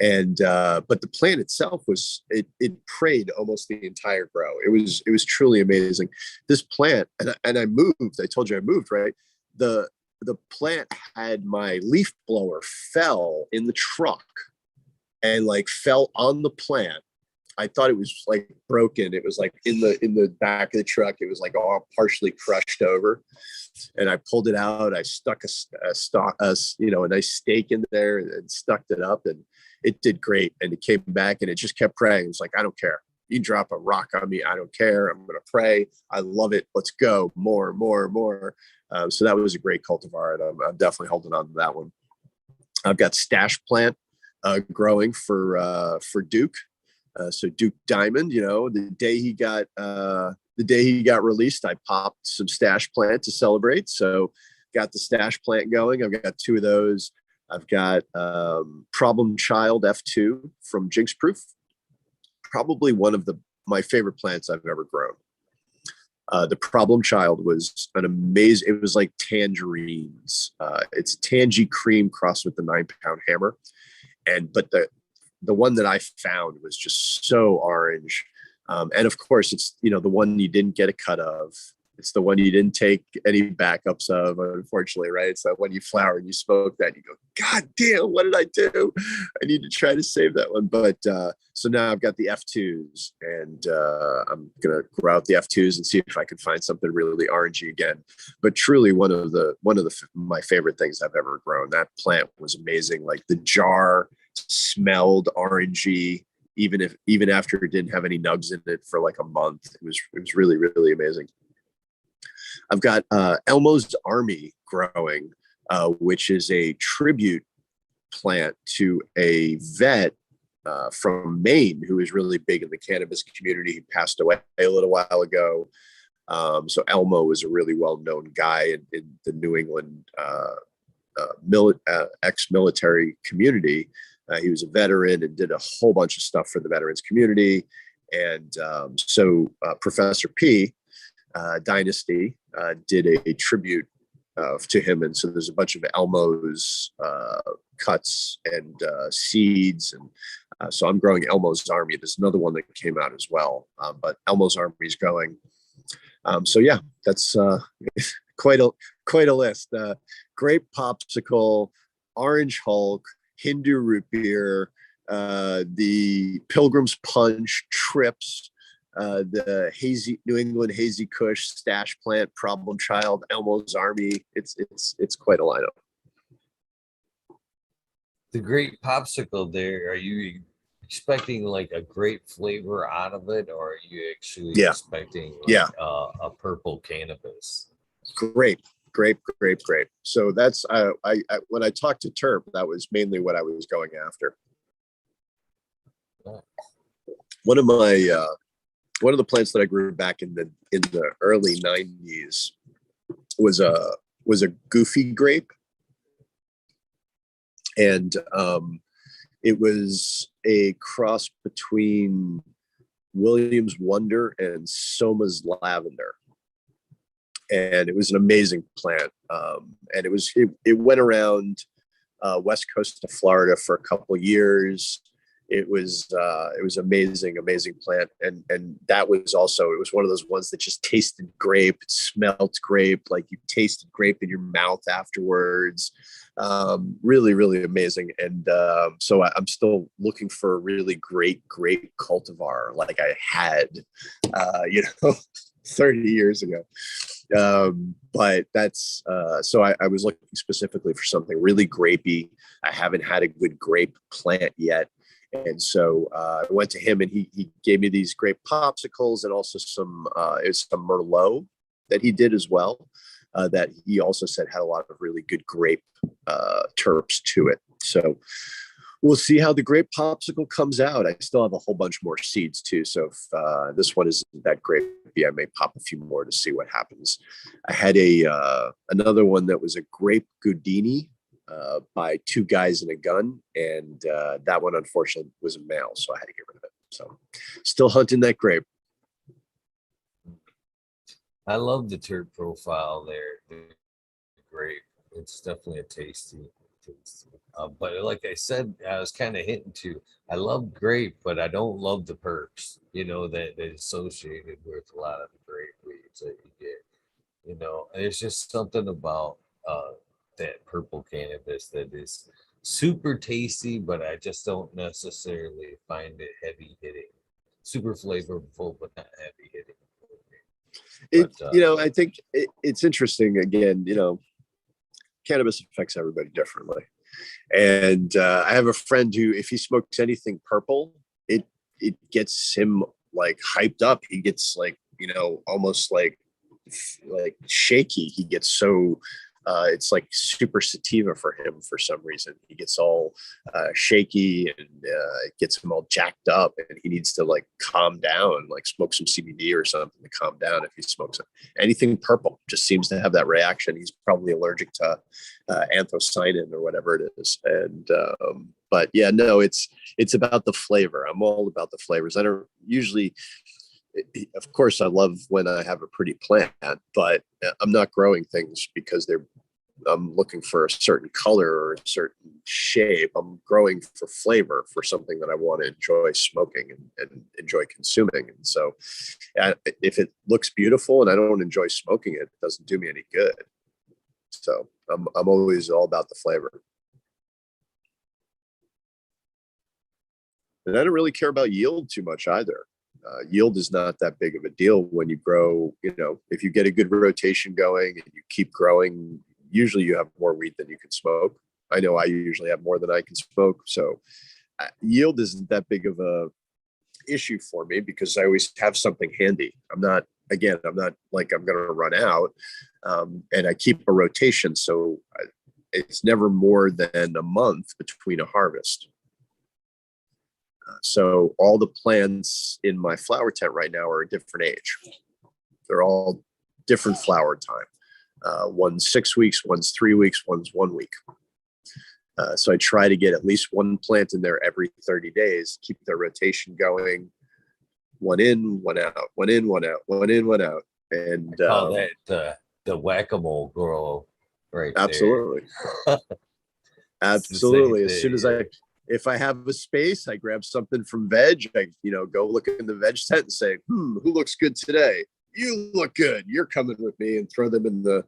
And but the plant itself it prayed almost the entire grow. It was truly amazing. This plant, and I moved. I told you I moved, right? The plant had my leaf blower fell in the truck and like fell on the plant. I thought it was like broken. It was like in the back of the truck. It was like all partially crushed over. And I pulled it out. I stuck a nice stake in there and stuck it up, and it did great. And it came back and it just kept praying. It's like, I don't care. You drop a rock on me, I don't care. I'm going to pray. I love it. Let's go. More. So that was a great cultivar, and I'm definitely holding on to that one. I've got Stash Plant growing for Duke. So Duke Diamond, the day he got released, I popped some Stash Plant to celebrate. So got the Stash Plant going. I've got 2 of those. I've got Problem Child F2 from Jinx Proof. Probably one of my favorite plants I've ever grown. The Problem Child was an amazing, it was like tangerines. It's Tangy Cream crossed with the 9-pound hammer. But the one that I found was just so orange. And of course, it's, the one you didn't get a cut of. It's the one you didn't take any backups of, unfortunately, right? So when you flower and you smoke that, you go, God damn, what did I do? I need to try to save that one. But so now I've got the F2s, and I'm gonna grow out the F2s and see if I can find something really orangey again. But truly, one of my favorite things I've ever grown. That plant was amazing. Like the jar smelled orangey, even after it didn't have any nugs in it for like a month. It was really, really amazing. I've got Elmo's Army growing, which is a tribute plant to a vet from Maine who is really big in the cannabis community. He passed away a little while ago. So Elmo is a really well-known guy in the New England ex-military community. He was a veteran and did a whole bunch of stuff for the veterans community. And so Professor P, Dynasty, did a tribute to him. And so there's a bunch of Elmo's cuts and seeds. And so I'm growing Elmo's Army. There's another one that came out as well. But Elmo's Army is going. So yeah, that's quite a list. Grape Popsicle, Orange Hulk, Hindu Root Beer, the Pilgrim's Punch, Trips, the New England Hazy Kush, Stash Plant, Problem Child, Elmo's Army. It's quite a lineup. The grape popsicle there, are you expecting like a grape flavor out of it, or are you actually expecting like a purple cannabis? Grape. So that's I when I talked to Terp, that was mainly what I was going after. One of the plants that I grew back in the early 90s was a goofy grape, and it was a cross between Williams Wonder and Soma's Lavender. And it was an amazing plant. And it went around west coast of Florida for a couple of years. It was amazing plant. And that was also, it was one of those ones that just tasted grape, it smelled grape, like you tasted grape in your mouth afterwards. Really, really amazing. And so I'm still looking for a really great cultivar like I had, 30 years ago. But that's so I was looking specifically for something really grapey. I haven't had a good grape plant yet. And so I went to him, and he gave me these grape popsicles, and also some Merlot that he did as well, that he also said had a lot of really good grape terps to it. So we'll see how the grape popsicle comes out. I still have a whole bunch more seeds too. So if this one isn't that grapey, I may pop a few more to see what happens. I had another one that was a grape Goudini by Two Guys and a Gun. And that one, unfortunately, was a male. So I had to get rid of it. So still hunting that grape. I love the terp profile there. The grape. It's definitely a tasty. But like I said, I was kind of hinting to, I love grape, but I don't love the perks, that is associated with a lot of the grape leaves that you get. There's just something about that purple cannabis that is super tasty, but I just don't necessarily find it heavy hitting. Super flavorful, but not heavy hitting. I think it's interesting. Again, cannabis affects everybody differently. And I have a friend who, if he smokes anything purple, it gets him like hyped up. He gets like, almost like shaky. He gets so it's like super sativa for him for some reason. He gets all shaky, and it gets him all jacked up, and he needs to like calm down, like smoke some CBD or something to calm down. If he smokes anything purple, just seems to have that reaction. He's probably allergic to anthocyanin or whatever it is. And but yeah, no, it's about the flavor. I'm all about the flavors. I don't usually. Of course, I love when I have a pretty plant, but I'm not growing things because they're I'm looking for a certain color or a certain shape. I'm growing for flavor, for something that I want to enjoy smoking and enjoy consuming. And so if it looks beautiful and I don't enjoy smoking it, it doesn't do me any good. So I'm always all about the flavor. And I don't really care about yield too much either. Yield is not that big of a deal when you grow. If you get a good rotation going and you keep growing, usually you have more weed than you can smoke. I know I usually have more than I can smoke. So yield isn't that big of a issue for me because I always have something handy. I'm not like I'm going to run out. And I keep a rotation. So it's never more than a month between a harvest. So all the plants in my flower tent right now are a different age. They're all different flower time. One's 6 weeks, one's 3 weeks, one's 1 week. So I try to get at least one plant in there every 30 days, keep their rotation going. One in, one out, one in, one out, one in, one out. And call that the whack-a-mole grow right absolutely. there. Absolutely. As soon as if I have a space, I grab something from veg. I, go look in the veg tent and say, who looks good today? You look good. You're coming with me, and throw them in the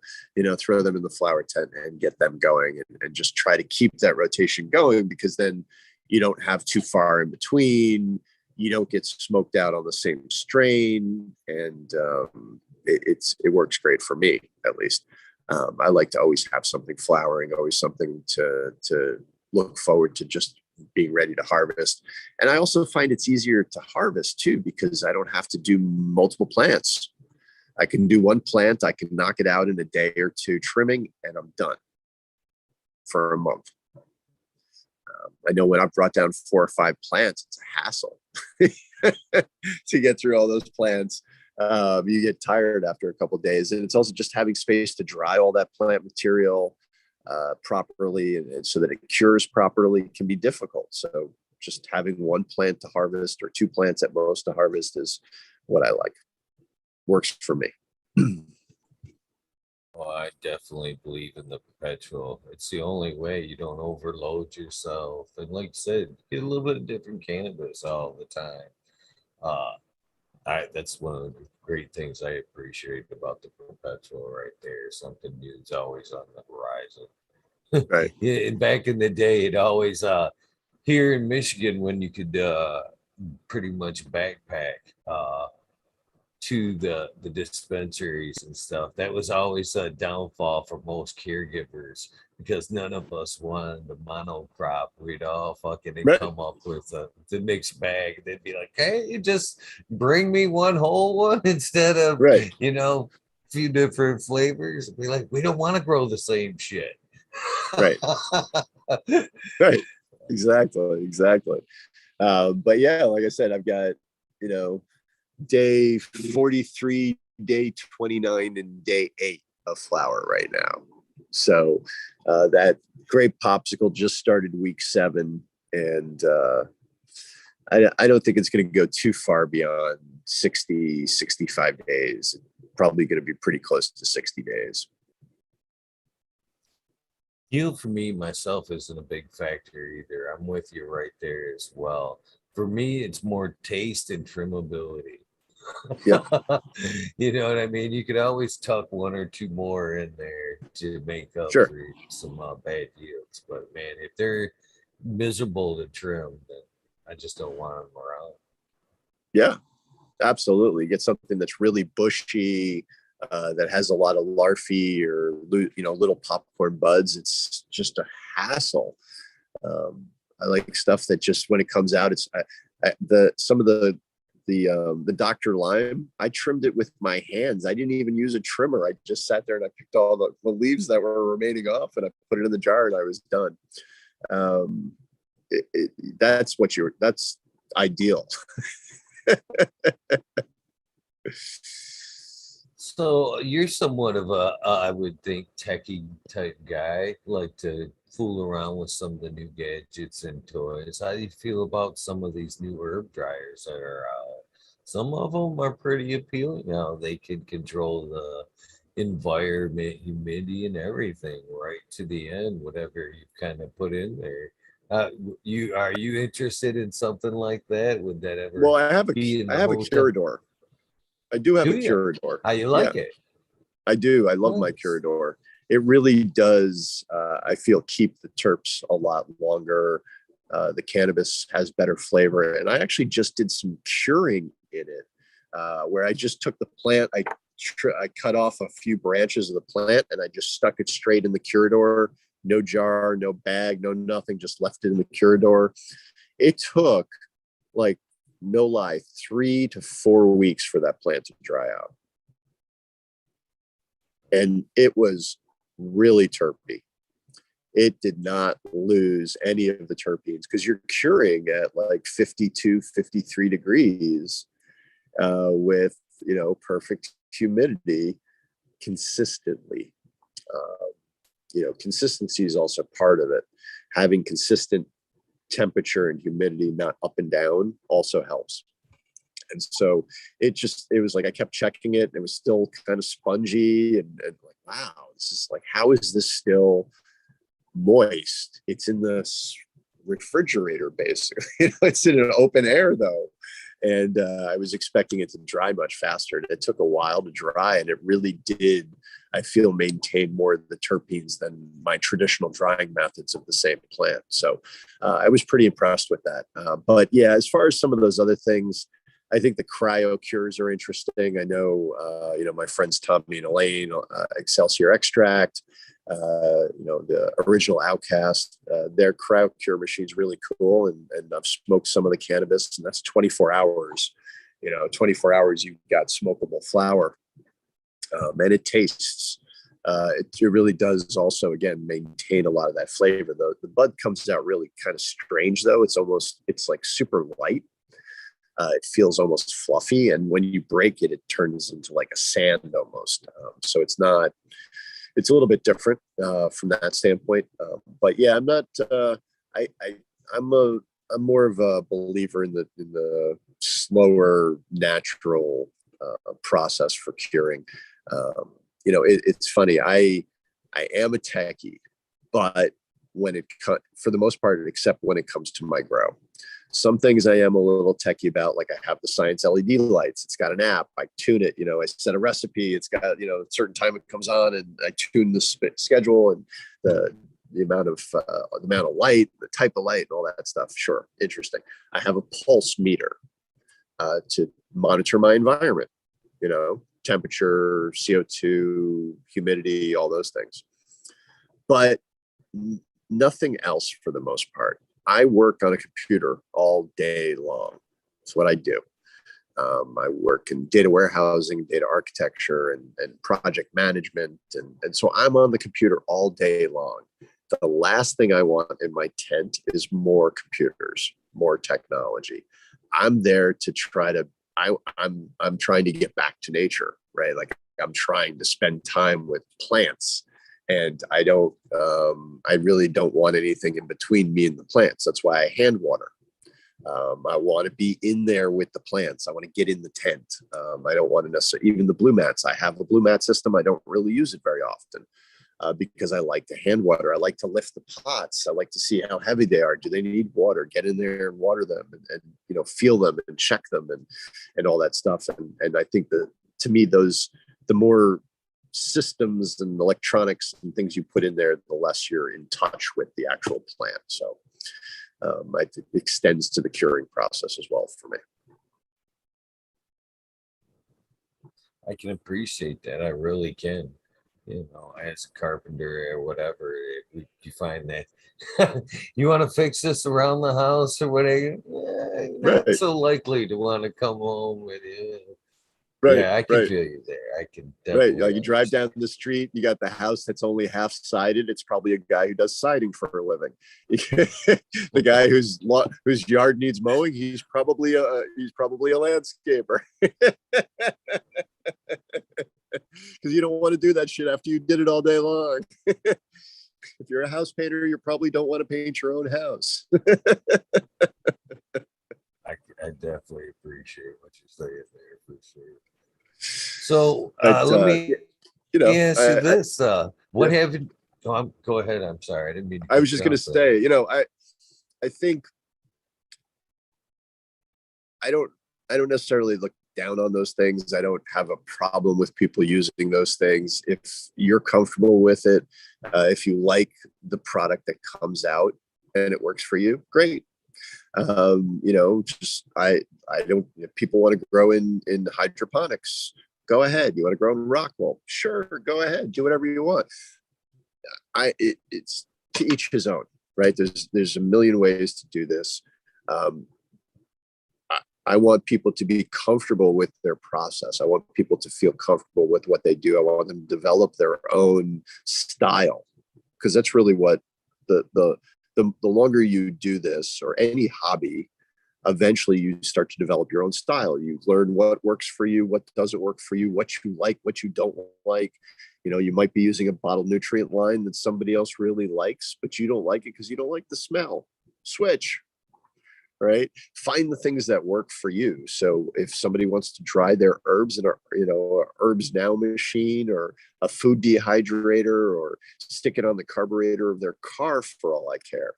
flower tent and get them going, and just try to keep that rotation going, because then you don't have too far in between. You don't get smoked out on the same strain, and it works great for me, at least. I like to always have something flowering, always something to look forward to, just being ready to harvest. And I also find it's easier to harvest too, because I don't have to do multiple plants. I can do one plant, I can knock it out in a day or two trimming, and I'm done for a month. I know when I've brought down 4 or 5 plants, it's a hassle to get through all those plants. You get tired after a couple of days, and it's also just having space to dry all that plant material properly, and so that it cures properly can be difficult. So just having one plant to harvest, or 2 plants at most to harvest, is what I like. Works for me. Well, I definitely believe in the perpetual. It's the only way you don't overload yourself. And like you said, get a little bit of different cannabis all the time. That's one of the great things I appreciate about the perpetual right there. Something new is always on the horizon. Right. Yeah, back in the day, it always here in Michigan, when you could pretty much backpack to the dispensaries and stuff, that was always a downfall for most caregivers, because none of us wanted the monocrop. We'd all fucking come up with the mixed bag. They'd be like, hey, you just bring me one whole one instead of a few different flavors. Be like, we don't want to grow the same shit. Right. Right. Exactly. But yeah, like I said, I've got day 43, day 29, and day 8 of flower right now. So that grape popsicle just started week 7, and I don't think it's going to go too far beyond 60, 65 days. Probably going to be pretty close to 60 days. Yield for me, myself, isn't a big factor either. I'm with you right there as well. For me, it's more taste and trimmability. Yeah. You know what I mean? You could always tuck 1 or 2 more in there to make up Sure. for some bad yields. But man, if they're miserable to trim, then I just don't want them around. Yeah, absolutely. Get something that's really bushy, that has a lot of larvae or little popcorn buds. It's just a hassle. I like stuff that just, when it comes out, it's some of the Dr. Lime, I trimmed it with my hands. I didn't even use a trimmer. I just sat there and I picked all the leaves that were remaining off, and I put it in the jar, and I was done. That's ideal. So you're somewhat of a, I would think, techie type guy, like to fool around with some of the new gadgets and toys. How do you feel about some of these new herb dryers that are out? Some of them are pretty appealing now. They can control the, environment, humidity, and everything right to the end, whatever you kind of put in there. Are you interested in something like that? Would that ever Well, be in I the have a hotel? Curador. I do have Do a you? Curador. How you Yeah, like it? I do. I love my Nice. Curador. It really does. I feel keep the terps a lot longer. The cannabis has better flavor, and I actually just did some curing in it, where I just took the plant. I cut off a few branches of the plant, and I just stuck it straight in the Curador. No jar, no bag, no nothing. Just left it in the Curador. It took, like, no lie, 3 to 4 weeks for that plant to dry out, and it was really terpy. It did not lose any of the terpenes because you're curing at like 52, 53 degrees, with, perfect humidity consistently. Uh, Consistency is also part of it. Having consistent temperature and humidity, not up and down, also helps. And so it was like I kept checking it, and it was still kind of spongy, and like, wow, this is like, how is this still moist? It's in this refrigerator, basically. It's in an open air though. And I was expecting it to dry much faster. And it took a while to dry, and it really did, I feel, maintain more of the terpenes than my traditional drying methods of the same plant. So I was pretty impressed with that. But yeah, as far as some of those other things, I think the cryo cures are interesting. I know, my friends Tommy and Elaine, Excelsior Extract, the original Outcast, their cryo cure machine's really cool. And I've smoked some of the cannabis, and that's 24 hours. 24 hours, you've got smokable flower, and it tastes. It really does also, again, maintain a lot of that flavor. The bud comes out really kind of strange though. It's like super light. It feels almost fluffy, and when you break it, it turns into like a sand almost. So it's a little bit different from that standpoint. But yeah, I'm not. I'm more of a believer in the slower, natural process for curing. It's funny. I am a techie, but for the most part, except when it comes to my grow. Some things I am a little techie about, like I have the Science LED lights. It's got an app. I tune it. I set a recipe. It's got, a certain time it comes on, and I tune the schedule and the amount of light, the type of light, and all that stuff. Sure, interesting. I have a pulse meter to monitor my environment. Temperature, CO2, humidity, all those things. But nothing else for the most part. I work on a computer all day long. That's what I do. I work in data warehousing, data architecture, and project management. And so I'm on the computer all day long. The last thing I want in my tent is more computers, more technology. I'm there to I'm trying to get back to nature, right? Like, I'm trying to spend time with plants, and I really don't want anything in between me and the plants. That's why I hand water. I want to be in there with the plants. I want to get in the tent. I don't want to necessarily, even the blue mats. I have a blue mat system. I don't really use it very often because I like to hand water. I like to lift the pots. I like to see how heavy they are. Do they need water? Get in there and water them, and feel them and check them, and all that stuff. And I think that, to me, the more systems and electronics and things you put in there, the less you're in touch with the actual plant. So I think it extends to the curing process as well for me. I can appreciate that. I really can. As a carpenter or whatever, if you find that you want to fix this around the house or whatever, not Right, so likely to want to come home with you. right, Yeah, I can right. feel you there. I can Right. definitely You drive understand. down the street, you got the house that's only half sided. It's probably a guy who does siding for a living. The guy whose yard needs mowing, he's probably a landscaper. Because you don't want to do that shit after you did it all day long. If you're a house painter, you probably don't want to paint your own house. I definitely appreciate what you're saying there for sure. So But let yeah, me you know, Ask you this, what yeah. have you, go ahead. I'm sorry. I didn't mean to I was cut just you going to off there. say, you know, I think I don't I don't necessarily look down on those things. I don't have a problem with people using those things if you're comfortable with it. If you like the product that comes out and it works for you, great. You know, just I don't. If people want to grow in hydroponics, go ahead. You want to grow in rock wool, sure, go ahead. Do whatever you want. It's to each his own, right? There's a million ways to do this. Um, I want people to be comfortable with their process. I want people to feel comfortable with what they do. I want them to develop their own style, because that's really what the longer you do this, or any hobby, eventually you start to develop your own style. You learn what works for you, what doesn't work for you, what you like, what you don't like. You know, you might be using a bottled nutrient line that somebody else really likes, but you don't like it because you don't like the smell. Switch, right? Find the things that work for you. So if somebody wants to dry their herbs in a, you know, a herbs now machine, or a food dehydrator, or stick it on the carburetor of their car, for all I care.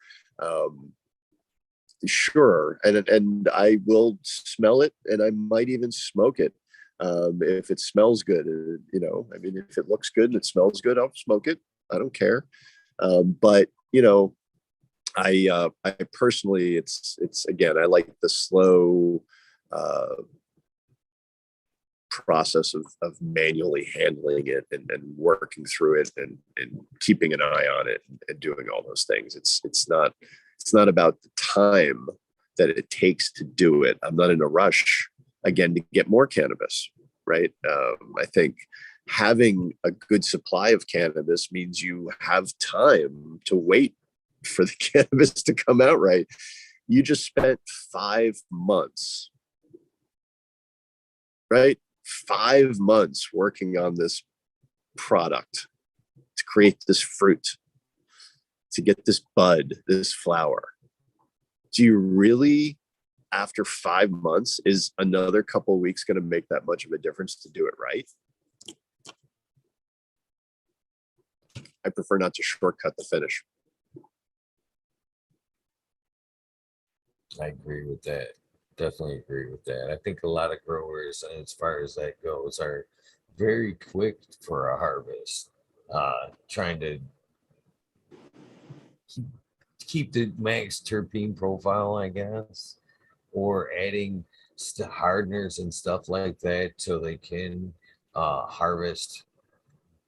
Sure. And I will smell it, and I might even smoke it. If it smells good, you know, I mean, if it looks good and it smells good, I'll smoke it. I don't care. But you know, I personally, it's again, I like the slow process of manually handling it, and working through it, and keeping an eye on it, and doing all those things. It's not about the time that it takes to do it. I'm not in a rush, again, to get more cannabis, right? I think having a good supply of cannabis means you have time to wait for the cannabis to come out right. You just spent 5 months, right? 5 months working on this product to create this fruit, to get this bud, this flower. Do you really, after 5 months, is another couple of weeks going to make that much of a difference to do it right? I prefer not to shortcut the finish. I agree with that. Definitely agree with that. I think a lot of growers, as far as that goes, are very quick for a harvest, trying to keep the max terpene profile, I guess, or adding hardeners and stuff like that so they can harvest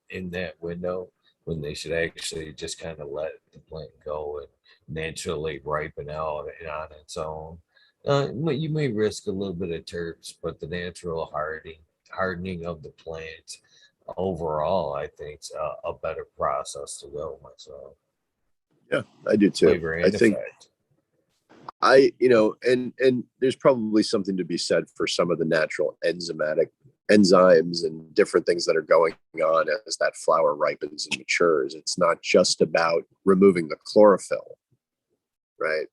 in that window, when they should actually just kind of let the plant go and naturally ripen out and on its own. You may risk a little bit of terps, but the natural hardening of the plant overall, I think, is a better process to go myself. Yeah, I do too. Flavor and I think effect. you know, and there's probably something to be said for some of the natural enzymes and different things that are going on as that flower ripens and matures. It's not just about removing the chlorophyll, right?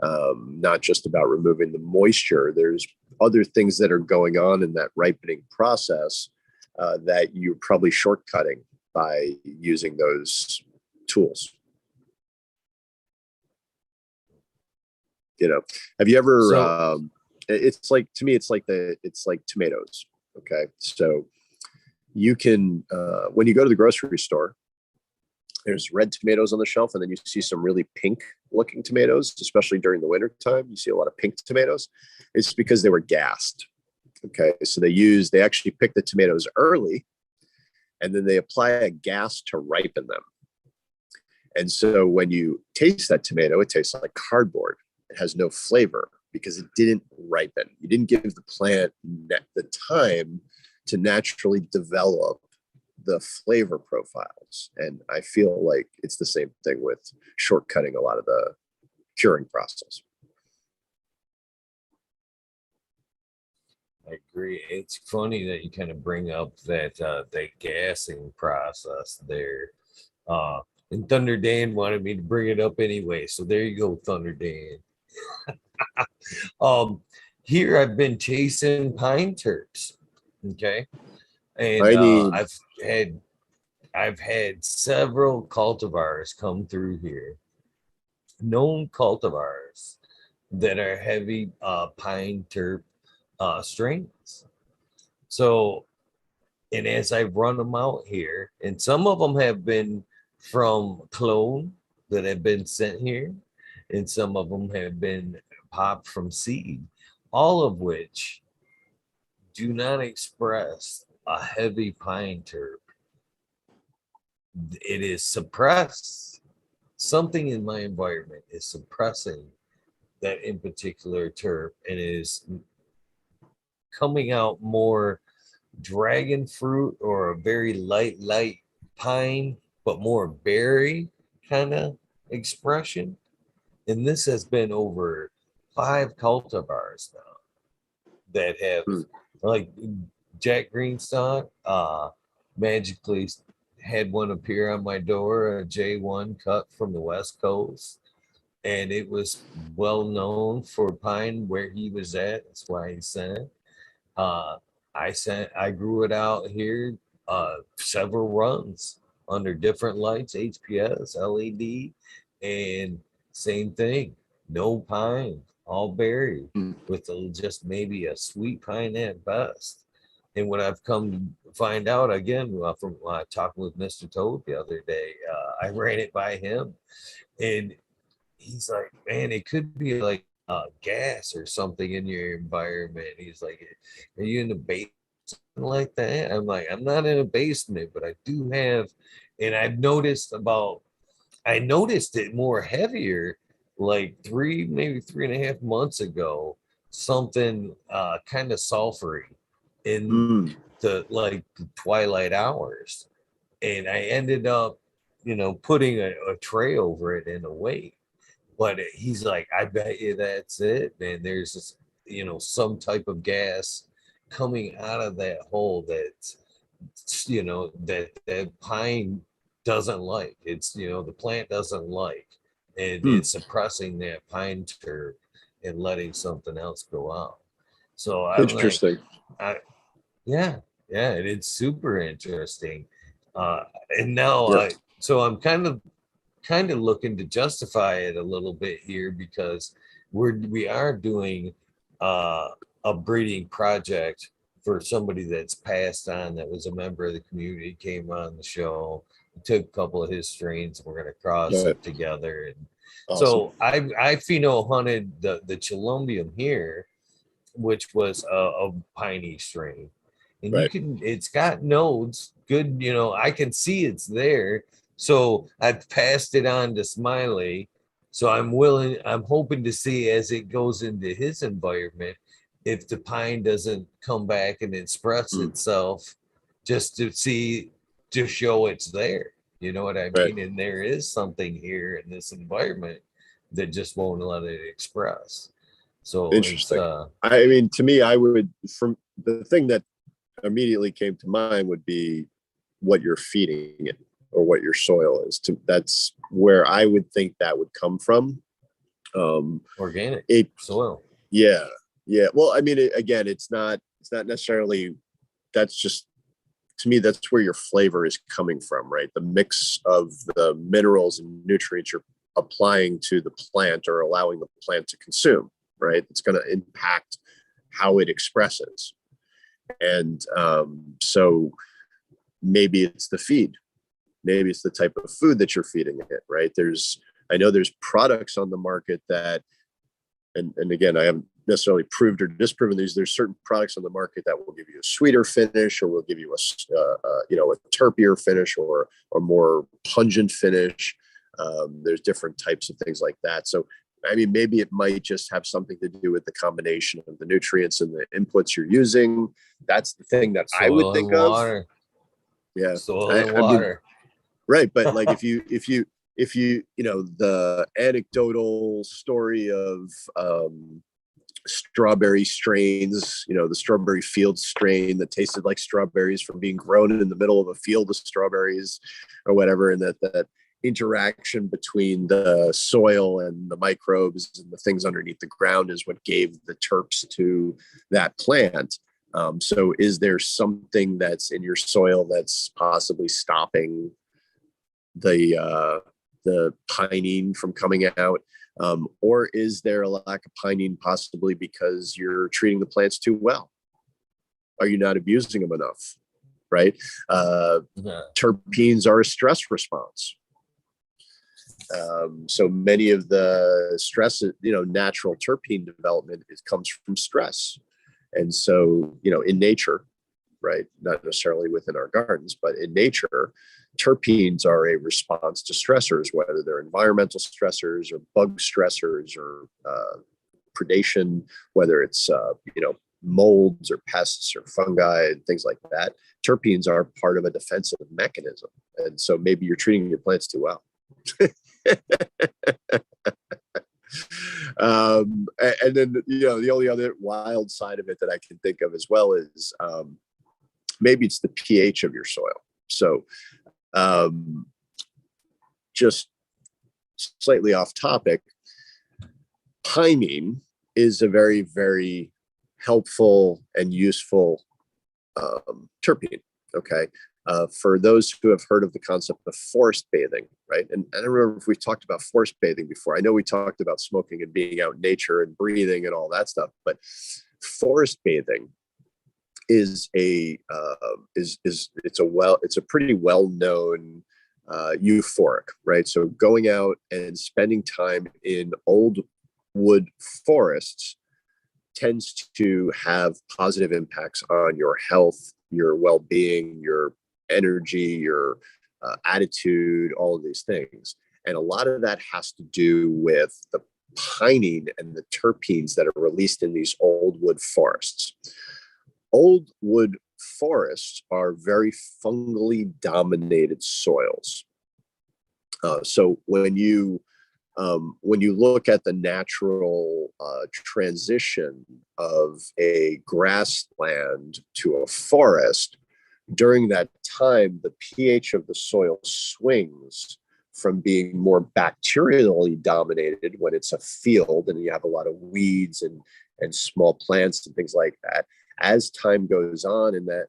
Not just about removing the moisture. There's other things that are going on in that ripening process that you're probably shortcutting by using those tools. You know, have you ever? It's like, to me, it's like tomatoes. Okay, so you can when you go to the grocery store, there's red tomatoes on the shelf, and then you see some really pink looking tomatoes, especially during the winter time. You see a lot of pink tomatoes. It's because they were gassed. Okay, so they actually pick the tomatoes early, and then they apply a gas to ripen them. And so when you taste that tomato, it tastes like cardboard. It has no flavor because it didn't ripen. You didn't give the plant the time to naturally develop the flavor profiles. And I feel like it's the same thing with shortcutting a lot of the curing process. I agree. It's funny that you kind of bring up that gassing process there. And Thunder Dan wanted me to bring it up anyway, so there you go, Thunder Dan. Here I've been chasing pine terps, okay, and I need I've had I've had several cultivars come through here, known cultivars that are heavy pine terp strains. So, and as I run them out here, and some of them have been from clone that have been sent here, and some of them have been popped from seed, all of which do not express a heavy pine terp. It is suppressed. Something in my environment is suppressing that in particular terp and is coming out more dragon fruit or a very light pine, but more berry kind of expression. And this has been over 5 cultivars now that have Hmm. like Jack Greenstock magically had one appear on my door, a J1 cut from the West Coast. And it was well known for pine where he was at. That's why he sent it. Uh, I grew it out here several runs under different lights, HPS, LED, and same thing. No pine, all berry, Hmm. with just maybe a sweet pine at best. And what I've come to find out again from talking with Mr. Toad the other day, I ran it by him, and he's like, man, it could be like gas or something in your environment. He's like, are you in the basement like that? I'm like, I'm not in a basement, but I do have, and I noticed it more heavier like maybe 3.5 months ago, something kind of sulfury in Hmm. the twilight hours. And I ended up, putting a tray over it in a weight. But he's like, I bet you that's it. And there's this, some type of gas coming out of that hole that pine doesn't like. It's, the plant doesn't like. And Hmm. it's suppressing that pine terp and letting something else go out. So I'm like, Interesting. I, yeah, yeah, it's super interesting. And now Yeah. so I'm kind of looking to justify it a little bit here because we are doing uh, a breeding project for somebody that's passed on that was a member of the community, came on the show, took a couple of his strains, and we're going to cross Right. it together. And Awesome. so I pheno hunted the Chilumbium here, which was a piney strain, and Right. it's got nodes good, I can see it's there. So I've passed it on to Smiley. So I'm hoping to see as it goes into his environment if the pine doesn't come back and express Hmm. itself, just to show it's there. You know what I Right. mean? And there is something here in this environment that just won't let it express. So it's Interesting. I mean, to me, I would, from the thing that immediately came to mind would be what you're feeding it or what your soil is. That's where I would think that would come from. organic It, soil. yeah, yeah. Well, I mean, again, it's not necessarily. That's just, to me, that's where your flavor is coming from, right? The mix of the minerals and nutrients you're applying to the plant or allowing the plant to consume, right? It's going to impact how it expresses. And so maybe it's the feed, maybe it's the type of food that you're feeding it, right? I know there's products on the market that, and again, I haven't necessarily proved or disproven these. There's certain products on the market that will give you a sweeter finish, or will give you a terpier finish, or more pungent finish. There's different types of things like that. So I mean, maybe it might just have something to do with the combination of the nutrients and the inputs you're using. That's the thing that I would Soil and think of. water. Yeah, Soil and I mean, water. right, but like if you the anecdotal story of strawberry strains, the strawberry field strain that tasted like strawberries from being grown in the middle of a field of strawberries or whatever, and that interaction between the soil and the microbes and the things underneath the ground is what gave the terps to that plant. So is there something that's in your soil that's possibly stopping the pining from coming out? Or is there a lack of pining possibly because you're treating the plants too well? Are you not abusing them enough? Right? Terpenes are a stress response. So many of the stress, natural terpene development comes from stress. And so, in nature, right, not necessarily within our gardens, but in nature, terpenes are a response to stressors, whether they're environmental stressors or bug stressors or predation, whether it's, molds or pests or fungi and things like that. Terpenes are part of a defensive mechanism. And so maybe you're treating your plants too well. And then the only other wild side of it that I can think of as well is maybe it's the pH of your soil. So just slightly off topic, pining is a very, very helpful and useful terpene. Okay. For those who have heard of the concept of forest bathing, right? And I don't remember if we've talked about forest bathing before. I know we talked about smoking and being out in nature and breathing and all that stuff, but forest bathing is it's a pretty well-known euphoric, right? So going out and spending time in old wood forests tends to have positive impacts on your health, your well-being, your energy, your attitude, all of these things. And a lot of that has to do with the pining and the terpenes that are released in these old wood forests. Old wood forests are very fungally dominated soils. So when you look at the natural transition of a grassland to a forest, during that time, the pH of the soil swings from being more bacterially dominated when it's a field and you have a lot of weeds and small plants and things like that. As time goes on in that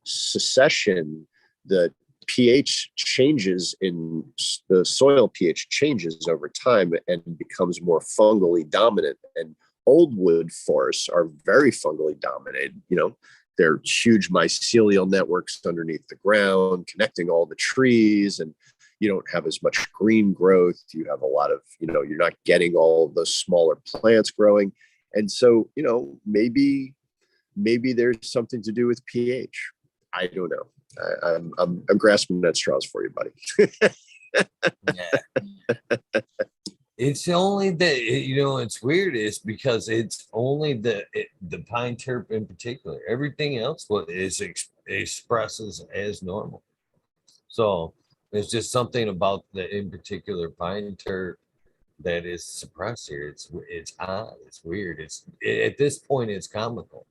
succession, the pH changes in the soil pH changes over time and becomes more fungally dominant. And old wood forests are very fungally dominated. They're huge mycelial networks underneath the ground, connecting all the trees, and you don't have as much green growth. You have a lot of, you're not getting all of those smaller plants growing. And so, maybe there's something to do with pH. I don't know. I'm grasping at straws for you, buddy. Yeah. It's only that, it's weird is because it's only the pine terp in particular. Everything else expresses as normal. So there's just something about the in particular pine terp that is suppressed here. It's odd. It's weird. At this point, it's comical.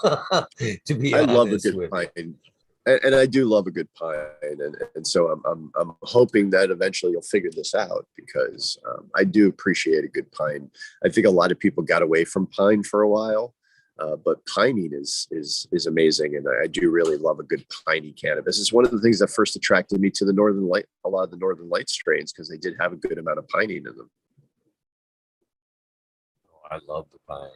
To be honest, I love a good pine. And I do love a good pine, and so I'm hoping that eventually you'll figure this out, because I do appreciate a good pine. I think a lot of people got away from pine for a while, but pining is amazing, and I do really love a good piney cannabis. It's one of the things that first attracted me to a lot of the Northern Light strains, because they did have a good amount of pining in them. I love the pine.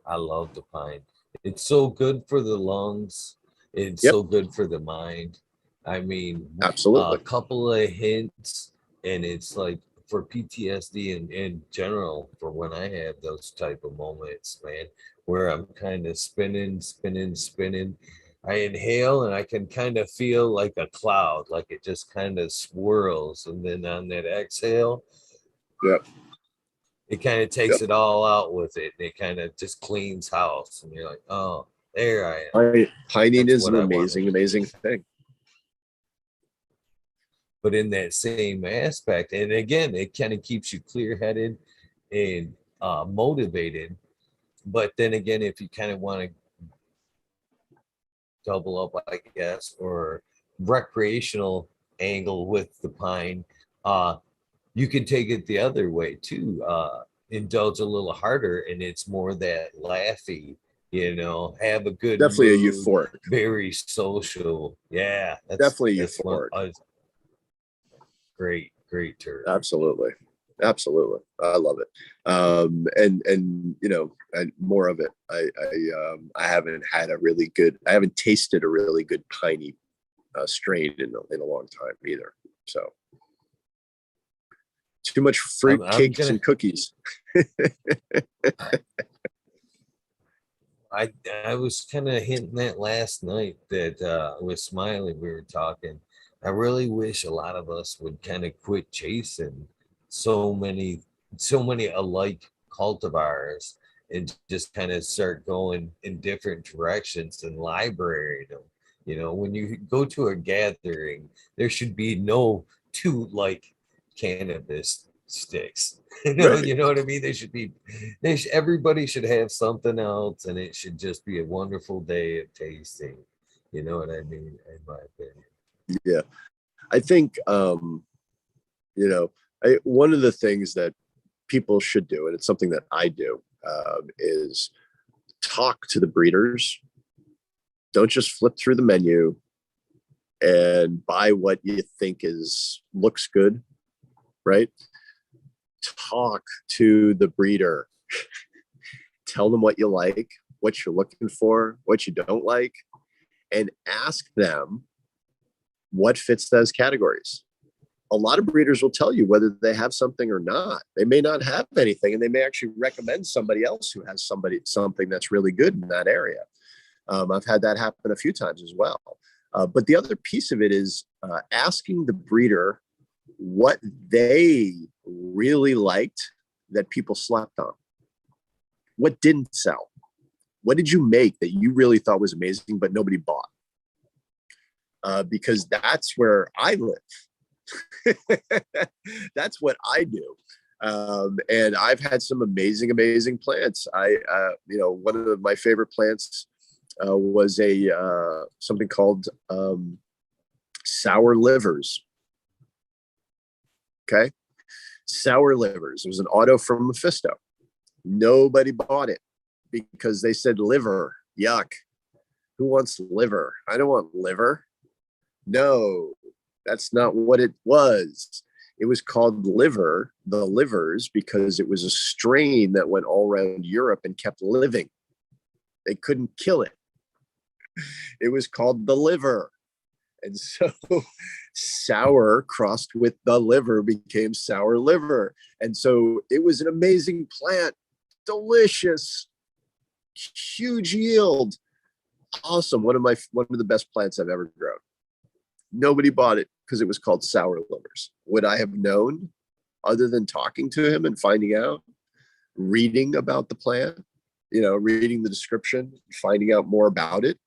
I love the pine. It's so good for the lungs. It's so good for the mind. I mean, absolutely. A couple of hints, and it's like for PTSD and in general, for when I have those type of moments, man, where I'm kind of spinning. I inhale and I can kind of feel like a cloud, like it just kind of swirls. And then on that exhale, it kind of takes it all out with it. And it kind of just cleans house. And you're like, oh, there I am. Pining is an amazing thing. But in that same aspect, and again, it kind of keeps you clear-headed and motivated. But then again, if you kind of want to double up, I guess, or recreational angle with the pine, you can take it the other way too. Indulge a little harder, and it's more that laughy you know, have a good Definitely a mood, euphoric. very social. Yeah, Definitely that's one euphoric. great term. Absolutely. Absolutely. I love it. And you know, and more of it. I haven't had a really good, I haven't tasted a really good piney strain in a long time either. So too much fruit I'm cakes gonna and cookies. I was kind of hinting that last night that with Smiley we were talking. I really wish a lot of us would kind of quit chasing so many so many alike cultivars and just kind of start going in different directions and library them. You know, when you go to a gathering, there should be no two like cannabis sticks. Right. You know what I mean? Everybody should have something else, and it should just be a wonderful day of tasting. You know what I mean? In my opinion. Yeah. I think you know, one of the things that people should do, and it's something that I do, is talk to the breeders. Don't just flip through the menu and buy what you think is looks good, right? Talk to the breeder. Tell them what you like, what you're looking for, what you don't like, and ask them what fits those categories. A lot of breeders will tell you whether they have something or not. They may not have anything, and they may actually recommend somebody else who has something that's really good in that area. I've had that happen a few times as well. But the other piece of it is asking the breeder what they really liked that people slept on. What didn't sell? What did you make that you really thought was amazing, but nobody bought? Because that's where I live. That's what I do. And I've had some amazing plants. You know, one of my favorite plants was something called sour livers. Okay, sour livers. It was an auto from Mephisto. Nobody bought it because they said liver. Yuck. Who wants liver? I don't want liver. No, that's not what it was. It was called liver, the livers, because it was a strain that went all around Europe and kept living. They couldn't kill it. It was called the liver. And so sour crossed with the liver became sour liver. And so it was an amazing plant, delicious, huge yield. Awesome. One of the best plants I've ever grown. Nobody bought it because it was called sour livers. Would I have known other than talking to him and finding out, reading about the plant, you know, reading the description, finding out more about it?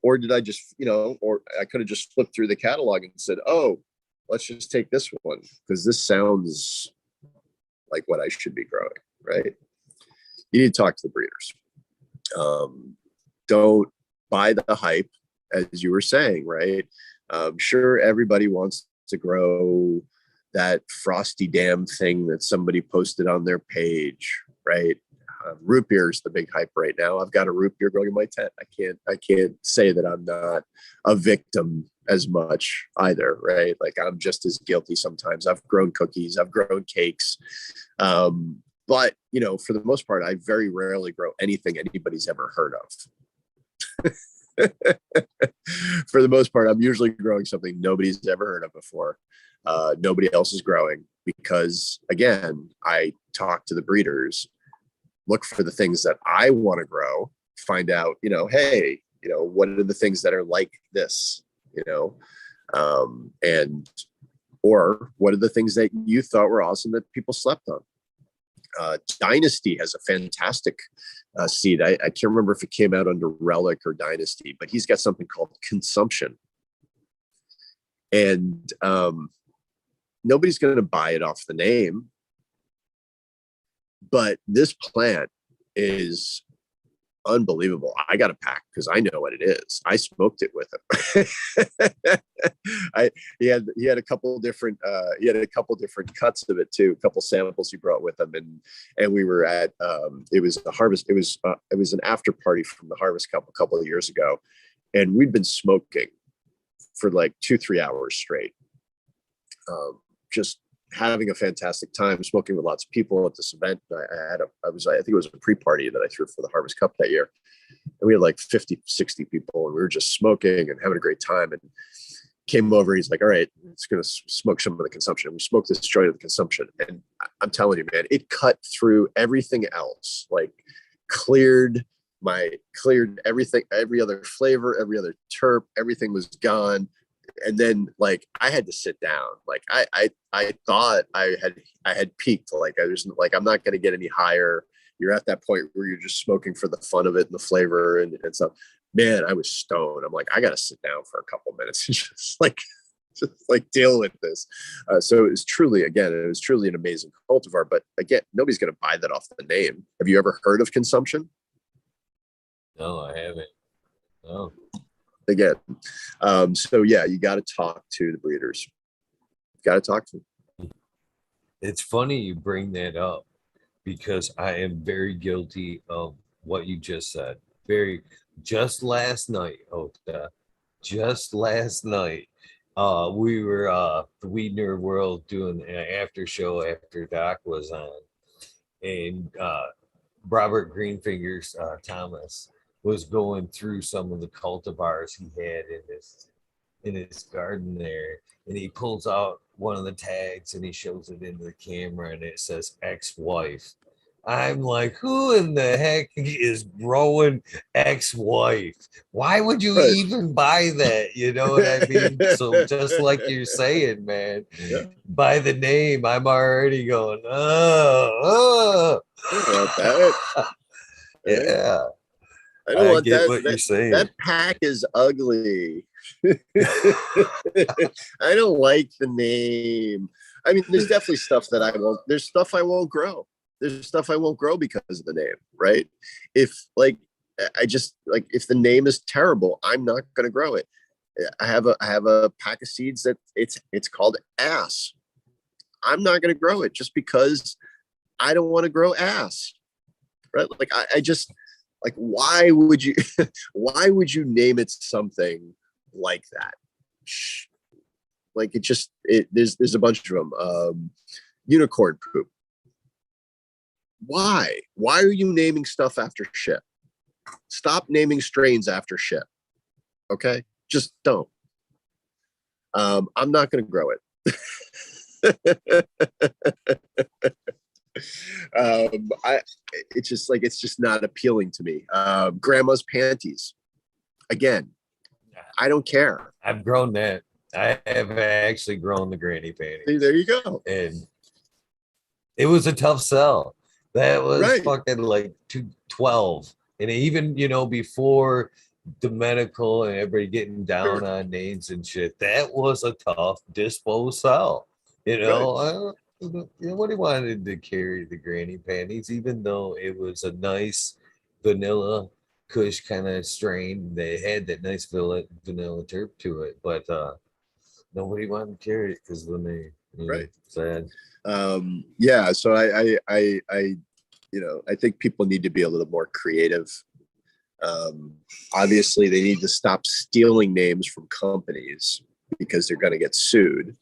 Or did I just, you know, or I could have just flipped through the catalog and said, oh, let's just take this one because this sounds like what I should be growing, right? You need to talk to the breeders. Don't buy the hype, as you were saying, right? Sure, everybody wants to grow that frosty dam thing that somebody posted on their page, right? Root beer is the big hype right now. I've got a root beer growing in my tent. I can't say that I'm not a victim as much either, right? Like I'm just as guilty sometimes. I've grown cookies, I've grown cakes. But you know, for the most part, I very rarely grow anything anybody's ever heard of. For the most part, I'm usually growing something nobody's ever heard of before. Nobody else is growing because, again, I talk to the breeders, look for the things that I want to grow, find out, you know, hey, you know, what are the things that are like this, you know, and or what are the things that you thought were awesome that people slept on. Dynasty has a fantastic seed. I can't remember if it came out under Relic or Dynasty, but he's got something called Consumption. And nobody's going to buy it off the name. But this plant is unbelievable. I got a pack because I know what it is. I smoked it with him. He had a couple different cuts of it too, a couple samples he brought with him, and we were at it was an after party from the Harvest Cup a couple of years ago, and we'd been smoking for like 2-3 hours straight, just having a fantastic time, smoking with lots of people at this event. I think it was a pre-party that I threw for the Harvest Cup that year. And we had like 50, 60 people, and we were just smoking and having a great time. And came over, he's like, all right, it's going to smoke some of the consumption. And we smoked this joint of the consumption. And I'm telling you, man, it cut through everything else, like cleared everything, every other flavor, every other terp, everything was gone. And then like I had to sit down. Like I thought I had peaked. Like I was like, I'm not going to get any higher. You're at that point where you're just smoking for the fun of it and the flavor and stuff. Man, I was stoned. I'm like, I got to sit down for a couple minutes and just like deal with this. So it was truly an amazing cultivar. But again, nobody's going to buy that off the name. Have you ever heard of Consumption? No, I haven't. No. Again, so yeah, you got to talk to the breeders. Got to talk to them. It's funny you bring that up because I am very guilty of what you just said. Just last night, we were the Weed Nerd World doing an after show after Doc was on, and Robert Greenfingers Thomas was going through some of the cultivars he had in his garden there, and he pulls out one of the tags and he shows it into the camera and it says ex-wife. I'm like, who in the heck is growing ex-wife? Why would you even buy that? You know what I mean? So just like you're saying, man, by the name, I'm already going, yeah. I don't want get that. What you're saying. That pack is ugly. I don't like the name. I mean, there's definitely stuff that I won't. There's stuff I won't grow. There's stuff I won't grow because of the name, right? If if the name is terrible, I'm not going to grow it. I have a pack of seeds that it's called ass. I'm not going to grow it just because I don't want to grow ass, right? Like I just like, why would you name it something like that? Like there's a bunch of them. Unicorn poop. Why are you naming stuff after shit? Stop naming strains after shit. Okay, just don't. I'm not going to grow it. It's just not appealing to me. Grandma's panties. Again, I don't care. I've grown that. I have actually grown the granny panties. See, there you go. And it was a tough sell. That was fucking like 212. And even, before the medical and everybody getting down on names and shit, that was a tough dispo sell. Nobody wanted to carry the granny panties, even though it was a nice vanilla kush kind of strain. They had that nice vanilla terp to it, but nobody wanted to carry it because of the name. Sad. So I think people need to be a little more creative. Obviously they need to stop stealing names from companies because they're going to get sued.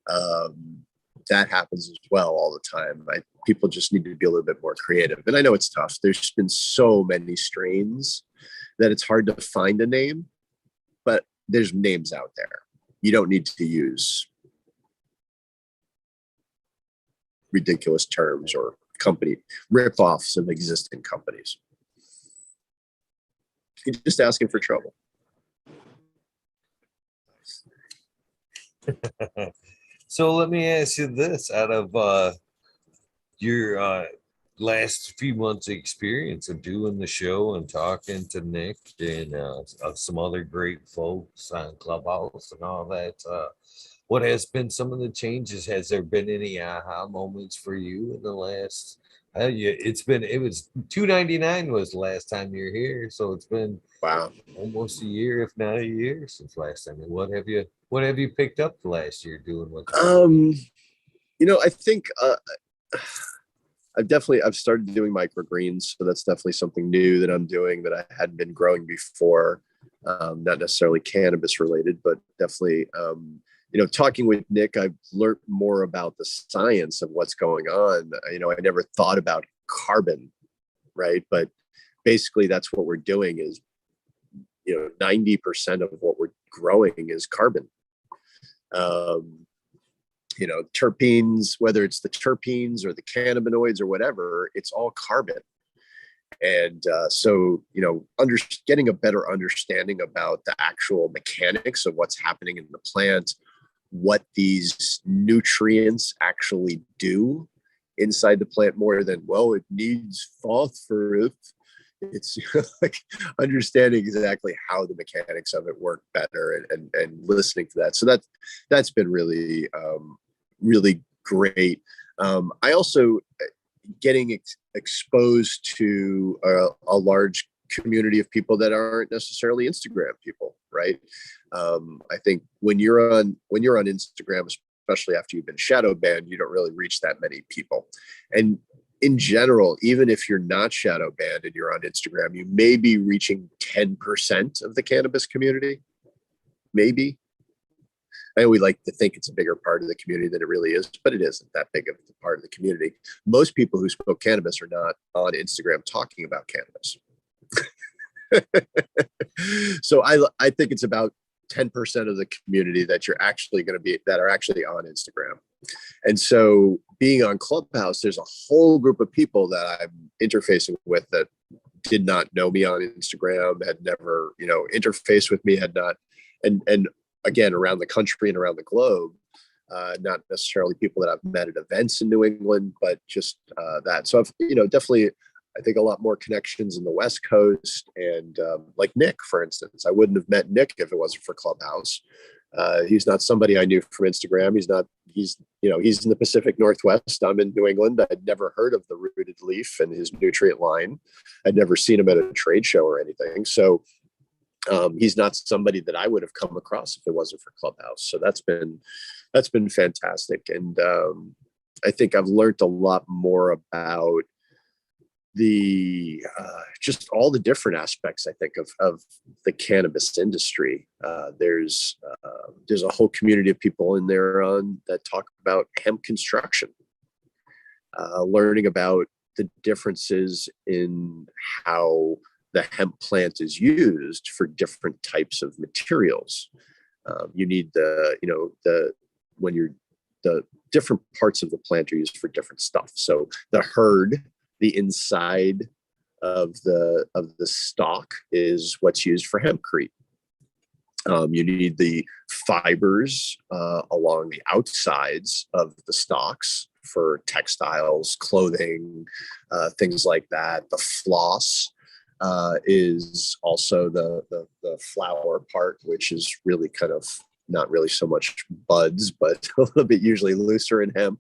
That happens as well all the time. People just need to be a little bit more creative. And I know it's tough. There's been so many strains that it's hard to find a name, but there's names out there. You don't need to use ridiculous terms or company rip-offs of existing companies. You're just asking for trouble. So let me ask you this: out of your last few months' experience of doing the show and talking to Nick and some other great folks on Clubhouse and all that, what has been some of the changes? Has there been any aha moments for you in the last, Yeah, it was $2.99 was the last time you were here, so it's been Wow. almost a year, if not a year, since last time. What have you picked up the last year doing what? I think I've started doing microgreens, so that's definitely something new that I'm doing that I hadn't been growing before. Not necessarily cannabis related, but definitely, talking with Nick, I've learned more about the science of what's going on. I never thought about carbon, right? But basically that's what we're doing is, 90% of what we're growing is carbon. Terpenes, whether it's the terpenes or the cannabinoids or whatever, it's all carbon. And so, getting a better understanding about the actual mechanics of what's happening in the plant, what these nutrients actually do inside the plant more than, well, it needs phosphorus. It's like understanding exactly how the mechanics of it work better and listening to that. So that's been really, really great. I also getting exposed to a large community of people that aren't necessarily Instagram people, right? I think when you're on Instagram, especially after you've been shadow banned, you don't really reach that many people. And in general, even if you're not shadow banned and you're on Instagram, you may be reaching 10% of the cannabis community, maybe. And we like to think it's a bigger part of the community than it really is, but it isn't that big of a part of the community. Most people who smoke cannabis are not on Instagram talking about cannabis. So I think it's about 10% of the community that are actually on Instagram. And so being on Clubhouse, there's a whole group of people that I'm interfacing with that did not know me on Instagram, had never, interfaced with me, had not, and again, around the country and around the globe, not necessarily people that I've met at events in New England, but just that. So I've, definitely, I think a lot more connections in the West Coast, and like Nick, for instance, I wouldn't have met Nick if it wasn't for Clubhouse. He's not somebody I knew from Instagram. He's in the Pacific Northwest. I'm in New England. I'd never heard of the Rooted Leaf and his nutrient line. I'd never seen him at a trade show or anything. So he's not somebody that I would have come across if it wasn't for Clubhouse. So that's been fantastic. And I think I've learned a lot more about the just all the different aspects, I think, of the cannabis industry. There's a whole community of people in there that talk about hemp construction, learning about the differences in how the hemp plant is used for different types of materials. You need the different parts of the plant are used for different stuff. So the hurd, the inside of the stalk, is what's used for hempcrete. You need the fibers along the outsides of the stalks for textiles, clothing, things like that. The floss is also the flower part, which is really kind of not really so much buds, but a little bit usually looser in hemp,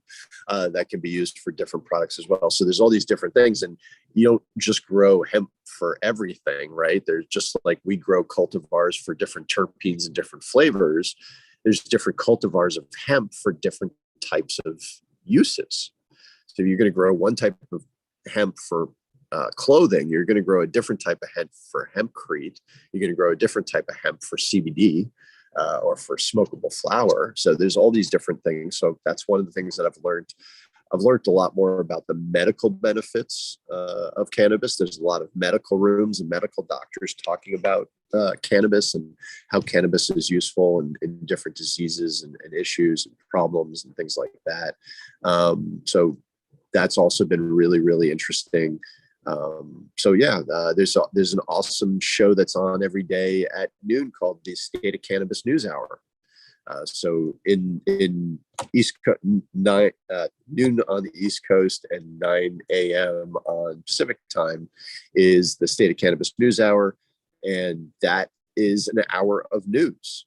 that can be used for different products as well. So there's all these different things, and you don't just grow hemp for everything, right? There's just like we grow cultivars for different terpenes and different flavors. There's different cultivars of hemp for different types of uses. So if you're going to grow one type of hemp for clothing, you're going to grow a different type of hemp for hempcrete. You're going to grow a different type of hemp for CBD. Or for smokable flower. So there's all these different things. So that's one of the things that I've learned. I've learned a lot more about the medical benefits of cannabis. There's a lot of medical rooms and medical doctors talking about cannabis and how cannabis is useful in different diseases and issues and problems and things like that. So that's also been really, really interesting. There's an awesome show that's on every day at noon called the State of Cannabis News Hour. So in East noon on the East Coast and 9 a.m. on Pacific time is the State of Cannabis News Hour, and that is an hour of news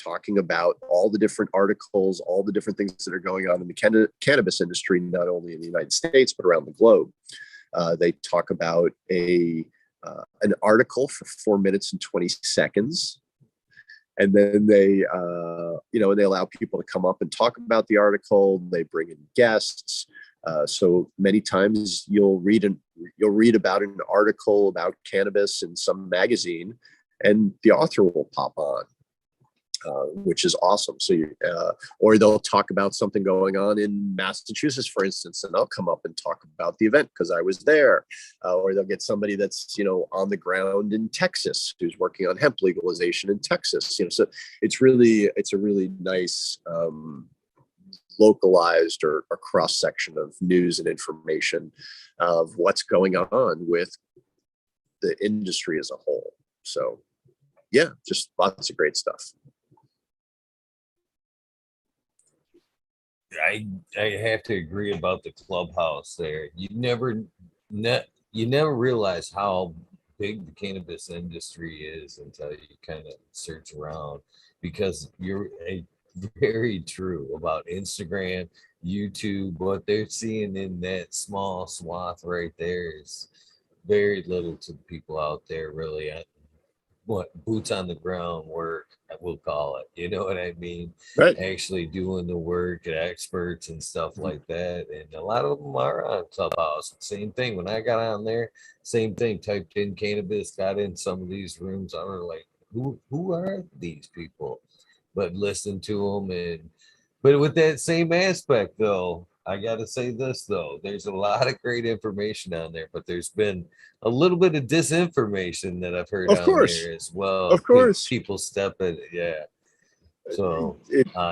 talking about all the different articles, all the different things that are going on in the cannabis industry, not only in the United States, but around the globe. They talk about an article for 4 minutes and 20 seconds. And then they allow people to come up and talk about the article. They bring in guests. So many times you'll read about an article about cannabis in some magazine, and the author will pop on, which is awesome. So or they'll talk about something going on in Massachusetts, for instance, and I'll come up and talk about the event because I was there. Or they'll get somebody that's on the ground in Texas who's working on hemp legalization in Texas. So it's a really nice localized or cross section of news and information of what's going on with the industry as a whole. So yeah, just lots of great stuff. I have to agree about the Clubhouse there. You never realize how big the cannabis industry is until you kind of search around, because you're very true about Instagram, YouTube. What they're seeing in that small swath right there is very little to the people out there really. What boots on the ground work, we'll call it. You know what I mean? Right. Actually doing the work, and experts and stuff like that. And a lot of them are on Clubhouse. Same thing. When I got on there, same thing. Typed in cannabis, got in some of these rooms. I was like, who are these people? But listen to them, but with that same aspect though, I got to say this though, there's a lot of great information on there, but there's been a little bit of disinformation that I've heard on there as well. Of course. People step it. Yeah. So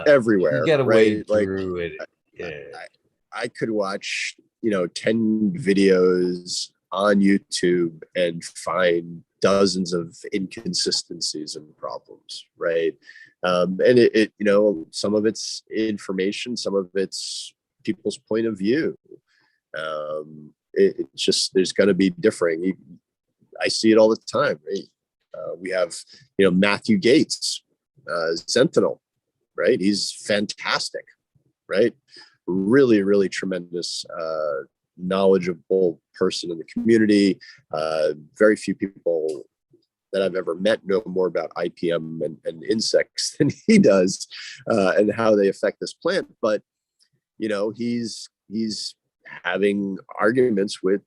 everywhere, you got to right? wade through it. Yeah. I could watch, 10 videos on YouTube and find dozens of inconsistencies and problems, right? And it some of it's information, some of it's people's point of view. It's just, there's going to be differing. I see it all the time, right? We have, Matthew Gates, Sentinel, right? He's fantastic, right? Really, really tremendous, knowledgeable person in the community. Very few people that I've ever met know more about IPM and insects than he does, and how they affect this plant. But he's having arguments with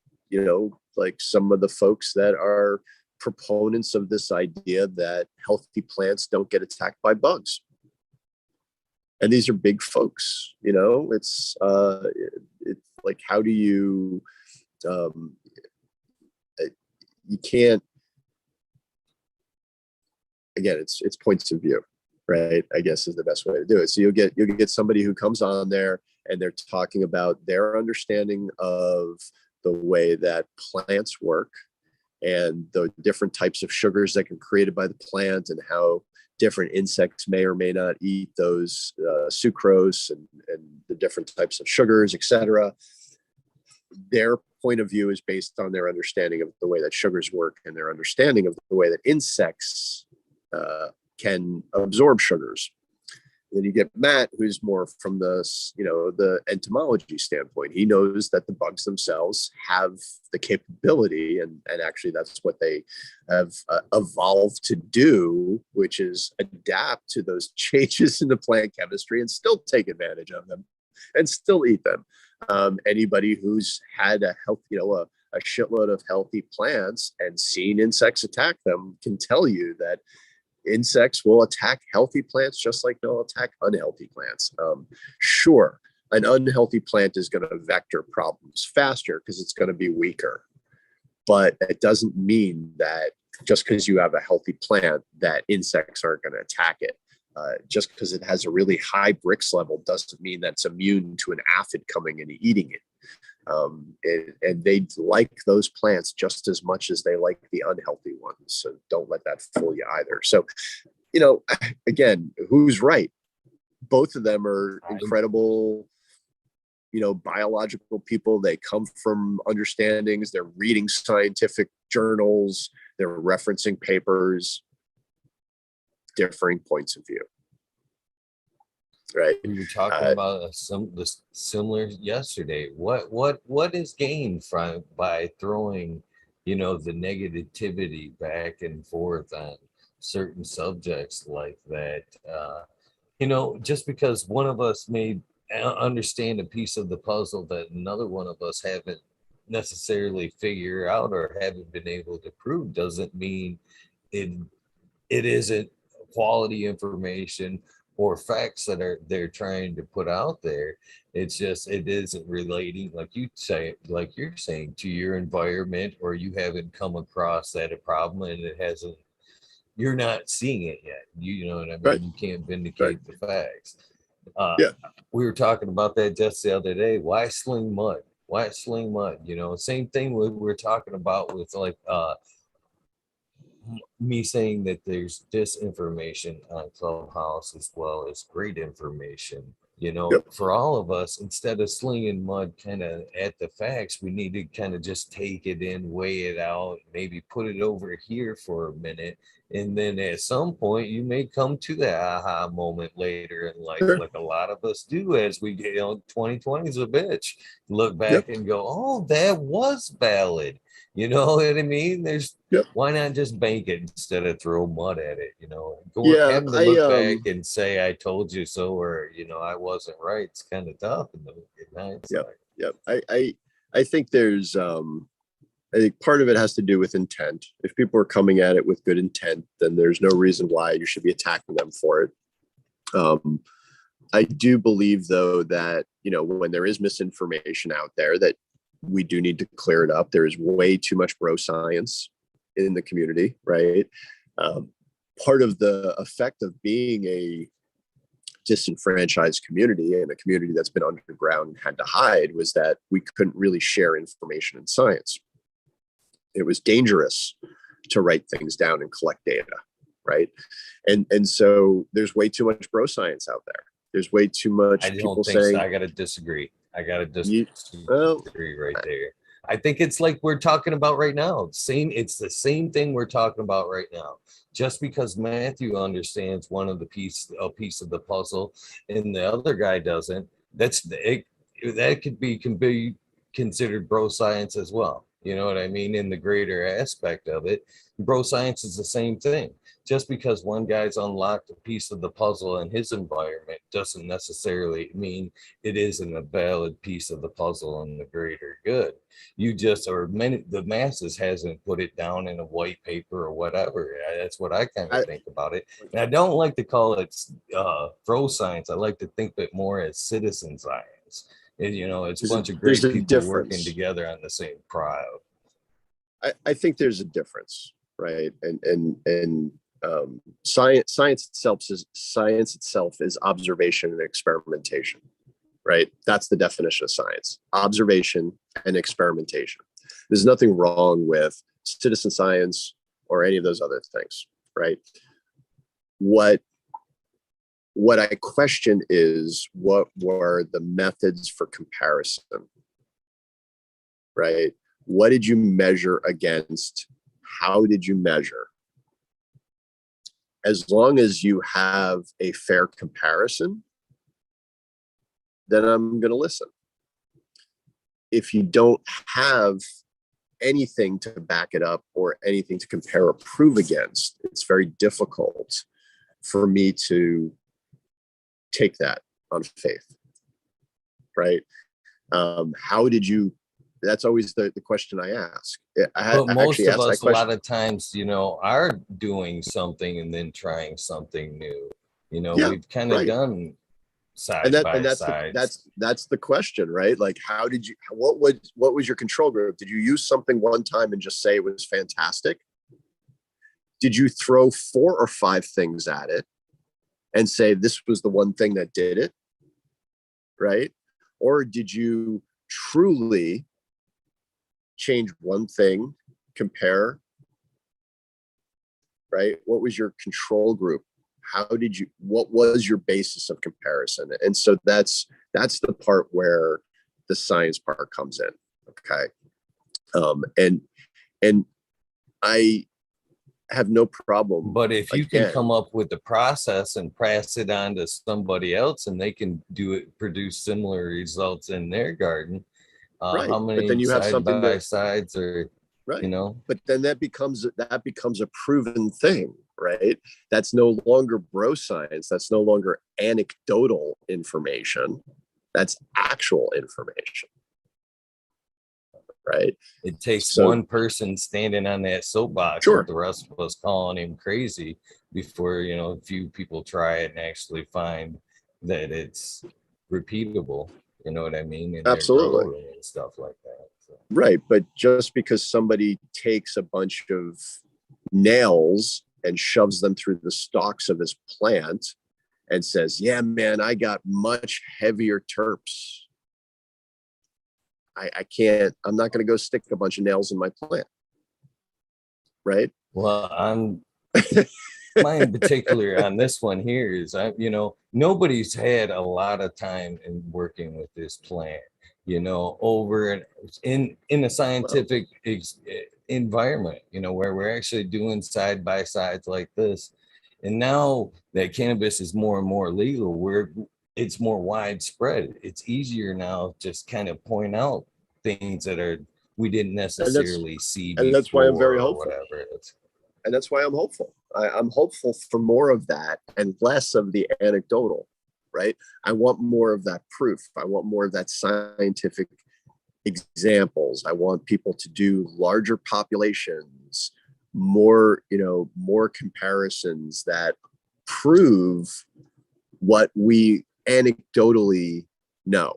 like some of the folks that are proponents of this idea that healthy plants don't get attacked by bugs. And these are big folks, it's like, how do you can't, again, it's points of view, right? I guess is the best way to do it. So you'll get somebody who comes on there and they're talking about their understanding of the way that plants work and the different types of sugars that can be created by the plant, and how different insects may or may not eat those sucrose and the different types of sugars, etc. Their point of view is based on their understanding of the way that sugars work and their understanding of the way that insects can absorb sugars. Then you get Matt, who's more from the entomology standpoint. He knows that the bugs themselves have the capability, and actually that's what they have evolved to do, which is adapt to those changes in the plant chemistry and still take advantage of them and still eat them. Anybody who's had a shitload of healthy plants and seen insects attack them can tell you that insects will attack healthy plants just like they'll attack unhealthy plants. Sure, an unhealthy plant is going to vector problems faster because it's going to be weaker. But it doesn't mean that just because you have a healthy plant that insects aren't going to attack it. Just because it has a really high Brix level doesn't mean that it's immune to an aphid coming and eating it. And they like those plants just as much as they like the unhealthy ones. So don't let that fool you either. So, again, who's right? Both of them are incredible, biological people. They come from understandings. They're reading scientific journals. They're referencing papers, differing points of view. right? We were talking about this similar yesterday. What is gained from by throwing, the negativity back and forth on certain subjects like that? Just because one of us may understand a piece of the puzzle that another one of us haven't necessarily figure out or haven't been able to prove doesn't mean it it isn't quality information or facts that they're trying to put out there. It's just it isn't relating, like you're saying, to your environment, or you haven't come across that a problem and it hasn't, you're not seeing it yet. You know what I mean? Right. You can't Right. vindicate the facts. uh Yeah. we were talking about that just the other day. Why sling mud? Why sling mud? Same thing we're talking about with like me saying that there's disinformation on Clubhouse as well as great information. Yep. For all of us, instead of slinging mud kind of at the facts, we need to kind of just take it in, weigh it out, maybe put it over here for a minute. And then at some point, you may come to that aha moment later in life, Sure. like a lot of us do as we get, 2020 is a bitch. Look Yep. back and go, oh, that was valid. You know what I mean? Yep. Why not just bank it instead of throw mud at it? Yeah. Having to look back and say I told you so, or I wasn't right. It's kind of tough in hindsight. Yep. Yep. I think there's I think part of it has to do with intent. If people are coming at it with good intent, then there's no reason why you should be attacking them for it. I do believe, though, that when there is misinformation out there, that we do need to clear it up. There is way too much bro science in the community, right? Part of the effect of being a disenfranchised community and a community that's been underground and had to hide was that we couldn't really share information in science. It was dangerous to write things down and collect data, right? And so there's way too much bro science out there. There's way too much people saying. So. I gotta disagree. Well, Right there. I think it's like we're talking about right now. It's the same thing we're talking about right now. Just because Matthew understands a piece of the puzzle and the other guy doesn't, that can be considered bro science as well. You know what I mean? In the greater aspect of it, bro science is the same thing. Just because one guy's unlocked a piece of the puzzle in his environment doesn't necessarily mean it isn't a valid piece of the puzzle in the greater good. The masses hasn't put it down in a white paper or whatever. That's what I kind of think about it. And I don't like to call it bro science. I like to think of it more as citizen science. It's a bunch of great people working together on the same crowd. I think there's a difference, right? And science itself is observation and experimentation, right? That's the definition of science: observation and experimentation. There's nothing wrong with citizen science or any of those other things, right? What I question is, what were the methods for comparison, right? What did you measure against? How did you measure? As long as you have a fair comparison, then I'm going to listen. If you don't have anything to back it up or anything to compare or prove against, it's very difficult for me to take that on faith, right? How did you? That's always the question I ask. But most of us, a lot of times, are doing something and then trying something new. We've kind of done side by side. That's the question, right? Like, how did you? What was your control group? Did you use something one time and just say it was fantastic? Did you throw 4 or 5 things at it and say this was the one thing that did it, right? Or did you truly change one thing, compare, right? What was your control group? What was your basis of comparison? And so that's the part where the science part comes in. Okay. And I have no problem. But if you can Again, come up with the process and pass it on to somebody else and they can do it, produce similar results in their garden, right. how But then many you have side something by that, sides are, right. you know? But then that becomes a proven thing, right? That's no longer bro science. That's no longer anecdotal information. That's actual information, right? It takes So one person standing on that soapbox with sure, the rest of us calling him crazy before, you know, a few people try it and actually find that it's repeatable. You know what I mean? In their grow absolutely. room and stuff like that. So. Right. But just because somebody takes a bunch of nails and shoves them through the stalks of his plant and says, yeah, man, I got much heavier terps. I can't, I'm not going to go stick a bunch of nails in my plant. Right. Well, I'm mine particular on this one here is you know, nobody's had a lot of time in working with this plant, you know, over in a scientific environment, you know, where we're actually doing side by sides like this. And now that cannabis is more and more legal, where it's more widespread, it's easier now just kind of point out things that are we didn't and that's necessarily see and that's why I'm very before or hopeful. whatever. And that's why I'm hopeful. I'm hopeful for more of that and less of the anecdotal, right? I want more of that proof. I want more of that scientific examples. I want people to do larger populations, more, more comparisons that prove what we anecdotally know.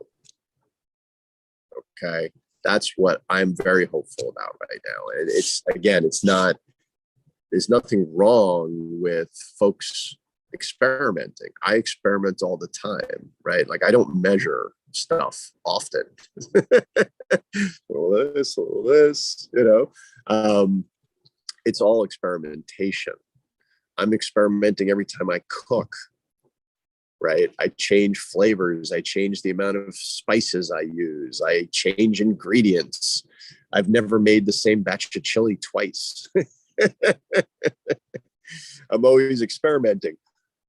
Okay. That's what I'm very hopeful about right now. And there's nothing wrong with folks experimenting. I experiment all the time, right? Like I don't measure stuff often. All this, it's all experimentation. I'm experimenting every time I cook, right? I change flavors. I change the amount of spices I use. I change ingredients. I've never made the same batch of chili twice. I'm always experimenting,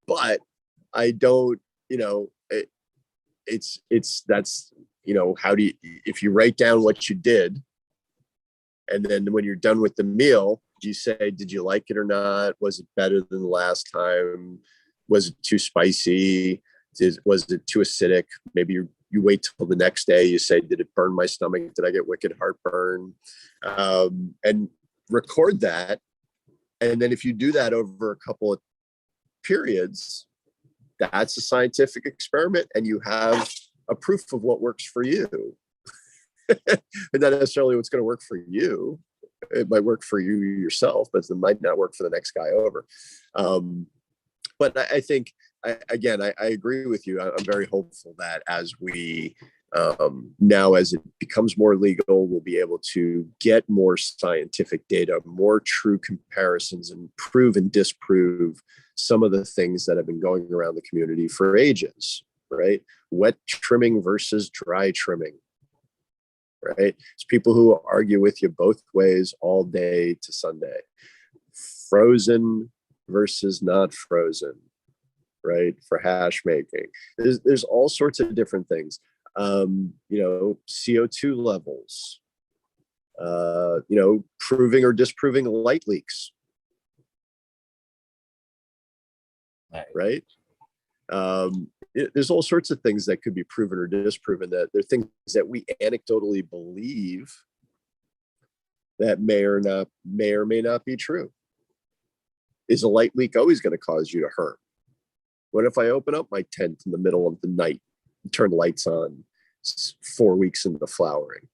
but I don't, that's, how do you, if you write down what you did, and then when you're done with the meal, you say, did you like it or not? Was it better than the last time? Was it too spicy? Was it too acidic? Maybe you wait till the next day. You say, did it burn my stomach? Did I get wicked heartburn? And record that. And then if you do that over a couple of periods, that's a scientific experiment and you have a proof of what works for you. And not necessarily what's going to work for you. It might work for you yourself, but it might not work for the next guy over. But I think, I agree with you. I'm very hopeful that as we now, as it becomes more legal, we'll be able to get more scientific data, more true comparisons, and prove and disprove some of the things that have been going around the community for ages, right? Wet trimming versus dry trimming, right? It's people who argue with you both ways all day to Sunday. Frozen versus not frozen, right? For hash making. There's all sorts of different things. CO2 levels, proving or disproving light leaks, right? There's all sorts of things that could be proven or disproven, that they're things that we anecdotally believe that may or may not be true. Is a light leak always going to cause you to hurt? What if I open up my tent in the middle of the night and turn lights on 4 weeks into flowering?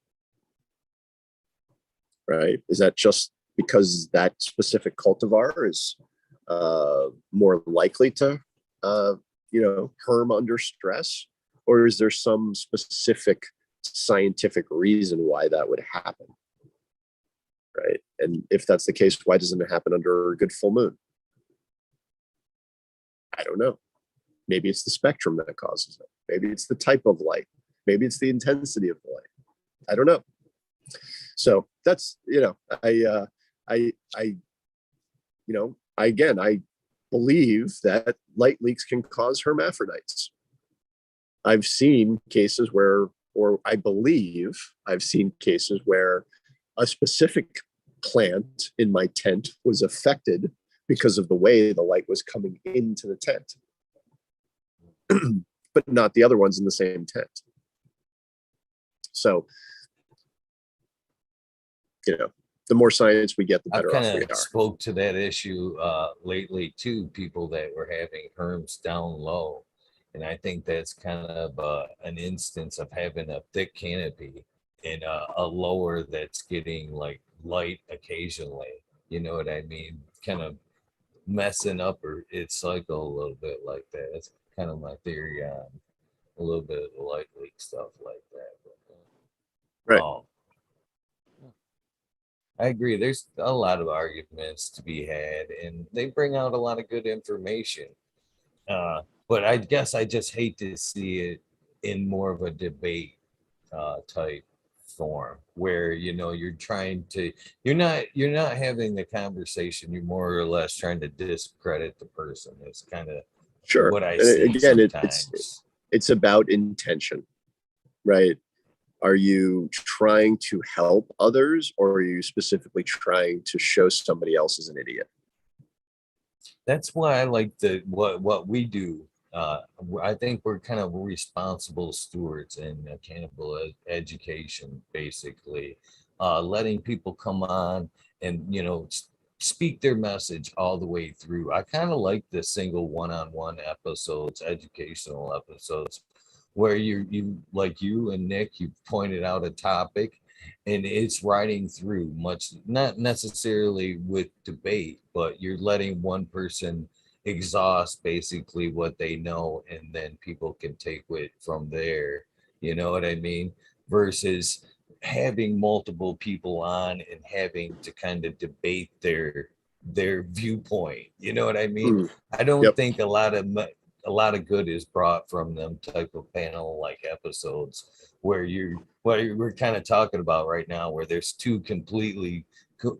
Right? Is that just because that specific cultivar is more likely to, herm under stress? Or is there some specific scientific reason why that would happen? Right? And if that's the case, why doesn't it happen under a good full moon? I don't know. Maybe it's the spectrum that causes it. Maybe it's the type of light. Maybe it's the intensity of the light. I don't know. So that's, I I believe that light leaks can cause hermaphrodites. I've seen cases where, or I believe I've seen cases where a specific plant in my tent was affected because of the way the light was coming into the tent, but not the other ones in the same tent. So, the more science we get, the better off we are. Spoke to that issue lately too, people that were having herms down low. And I think that's kind of an instance of having a thick canopy and a lower that's getting like light occasionally. You know what I mean? Kind of messing up its cycle a little bit like that. That's kind of my theory on a little bit of the light leak stuff like that. But, right. I agree. There's a lot of arguments to be had, and they bring out a lot of good information. But I guess I just hate to see it in more of a debate type form, where you're not having the conversation. You're more or less trying to discredit the person. It's kind of sure what I see again. Sometimes. It's about intention, right? Are you trying to help others, or are you specifically trying to show somebody else is an idiot? That's why I like what we do. I think we're kind of responsible stewards in cannabis education, basically, letting people come on and speak their message all the way through. I kind of like the single one-on-one episodes, educational episodes, where you like you and Nick, you pointed out a topic and it's riding through, much not necessarily with debate, but you're letting one person exhaust basically what they know, and then people can take it from there. You know what I mean? Versus having multiple people on and having to kind of debate their viewpoint. You know what I mean? I don't think a lot of good is brought from them type of panel like episodes where we're kind of talking about right now, where there's two completely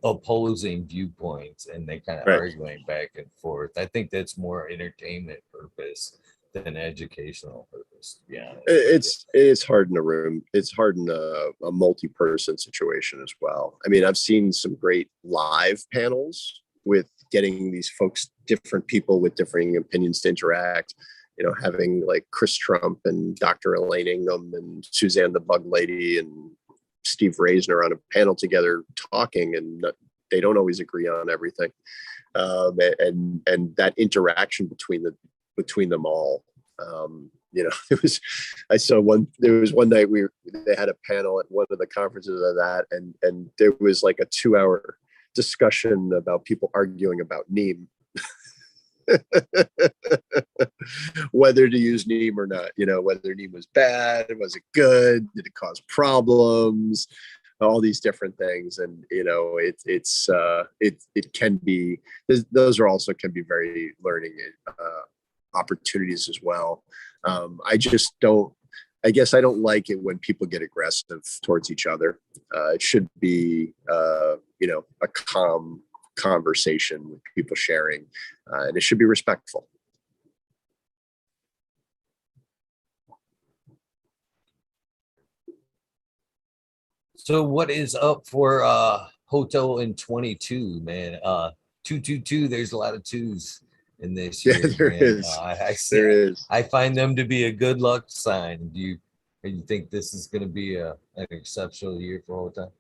opposing viewpoints and they kind of arguing back and forth. I think that's more entertainment purpose than educational purpose, to be honest. It's hard in a room. It's hard in a multi-person situation as well. I mean, I've seen some great live panels with getting these folks, different people with differing opinions to interact, having like Chris Trump and Dr. Elaine Ingham and Suzanne the Bug Lady and Steve Reisner on a panel together talking, and they don't always agree on everything. And that interaction between them all, there was one night they had a panel at one of the conferences of that, and there was like a 2-hour discussion about people arguing about neem. Whether to use neem or not, whether neem was bad, was it good, did it cause problems, all these different things. And it can be, those are also can be very learning opportunities as well. I guess I don't like it when people get aggressive towards each other. It should be a calm conversation with people sharing, and it should be respectful. So what is up for Hoto in 22, man? 222, there's a lot of twos in this year. Yeah, there is. I find them to be a good luck sign. Do you think this is going to be an exceptional year for Hoto?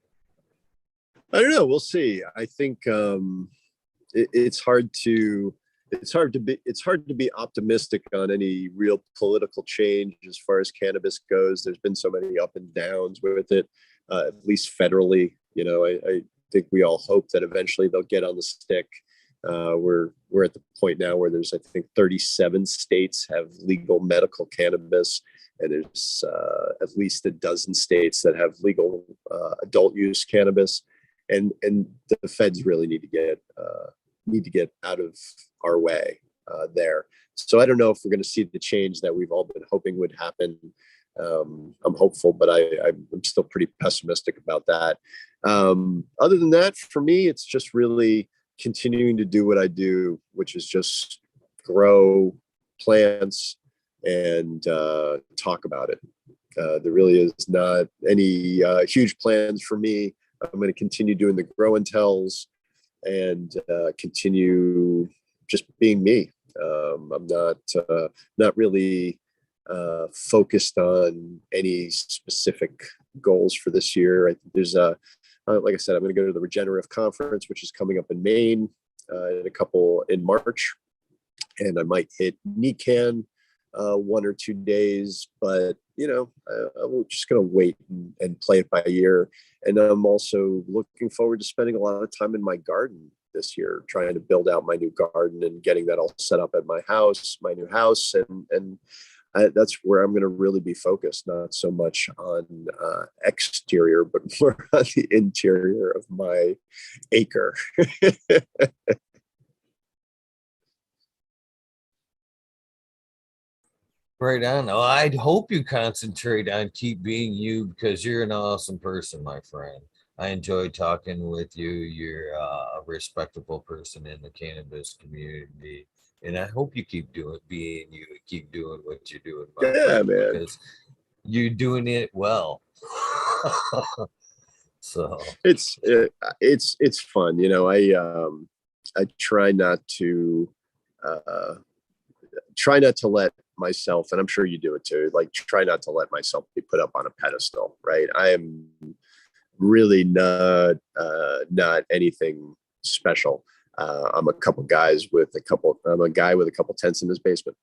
I don't know. We'll see. I think it's hard to be optimistic on any real political change as far as cannabis goes. There's been so many up and downs with it, at least federally. I think we all hope that eventually they'll get on the stick. We're at the point now where there's, I think, 37 states have legal medical cannabis, and there's at least a dozen states that have legal adult use cannabis. And the feds really need to get out of our way there. So I don't know if we're going to see the change that we've all been hoping would happen. I'm hopeful, but I'm still pretty pessimistic about that. Other than that, for me, it's just really continuing to do what I do, which is just grow plants and talk about it. There really is not any huge plans for me. I'm going to continue doing the grow and tells and continue just being me. I'm not really focused on any specific goals for this year. I think there's like I said, I'm going to go to the Regenerative Conference, which is coming up in Maine in March, and I might hit NECAN 1 or 2 days, but I'm just going to wait and play it by ear. And I'm also looking forward to spending a lot of time in my garden this year, trying to build out my new garden and getting that all set up at my new house. And that's where I'm going to really be focused, not so much on exterior, but more on the interior of my acre. Right on. Oh, I hope you concentrate on keep being you because you're an awesome person, my friend. I enjoy talking with you. You're a respectable person in the cannabis community. And I hope you keep being you, keep doing what you're doing, my Yeah, friend, man. because you're doing it well. So it's fun. I try not to let myself, and I'm sure you do it too, like try not to let myself be put up on a pedestal, right? I am really not anything special. I'm a guy with a couple tents in his basement.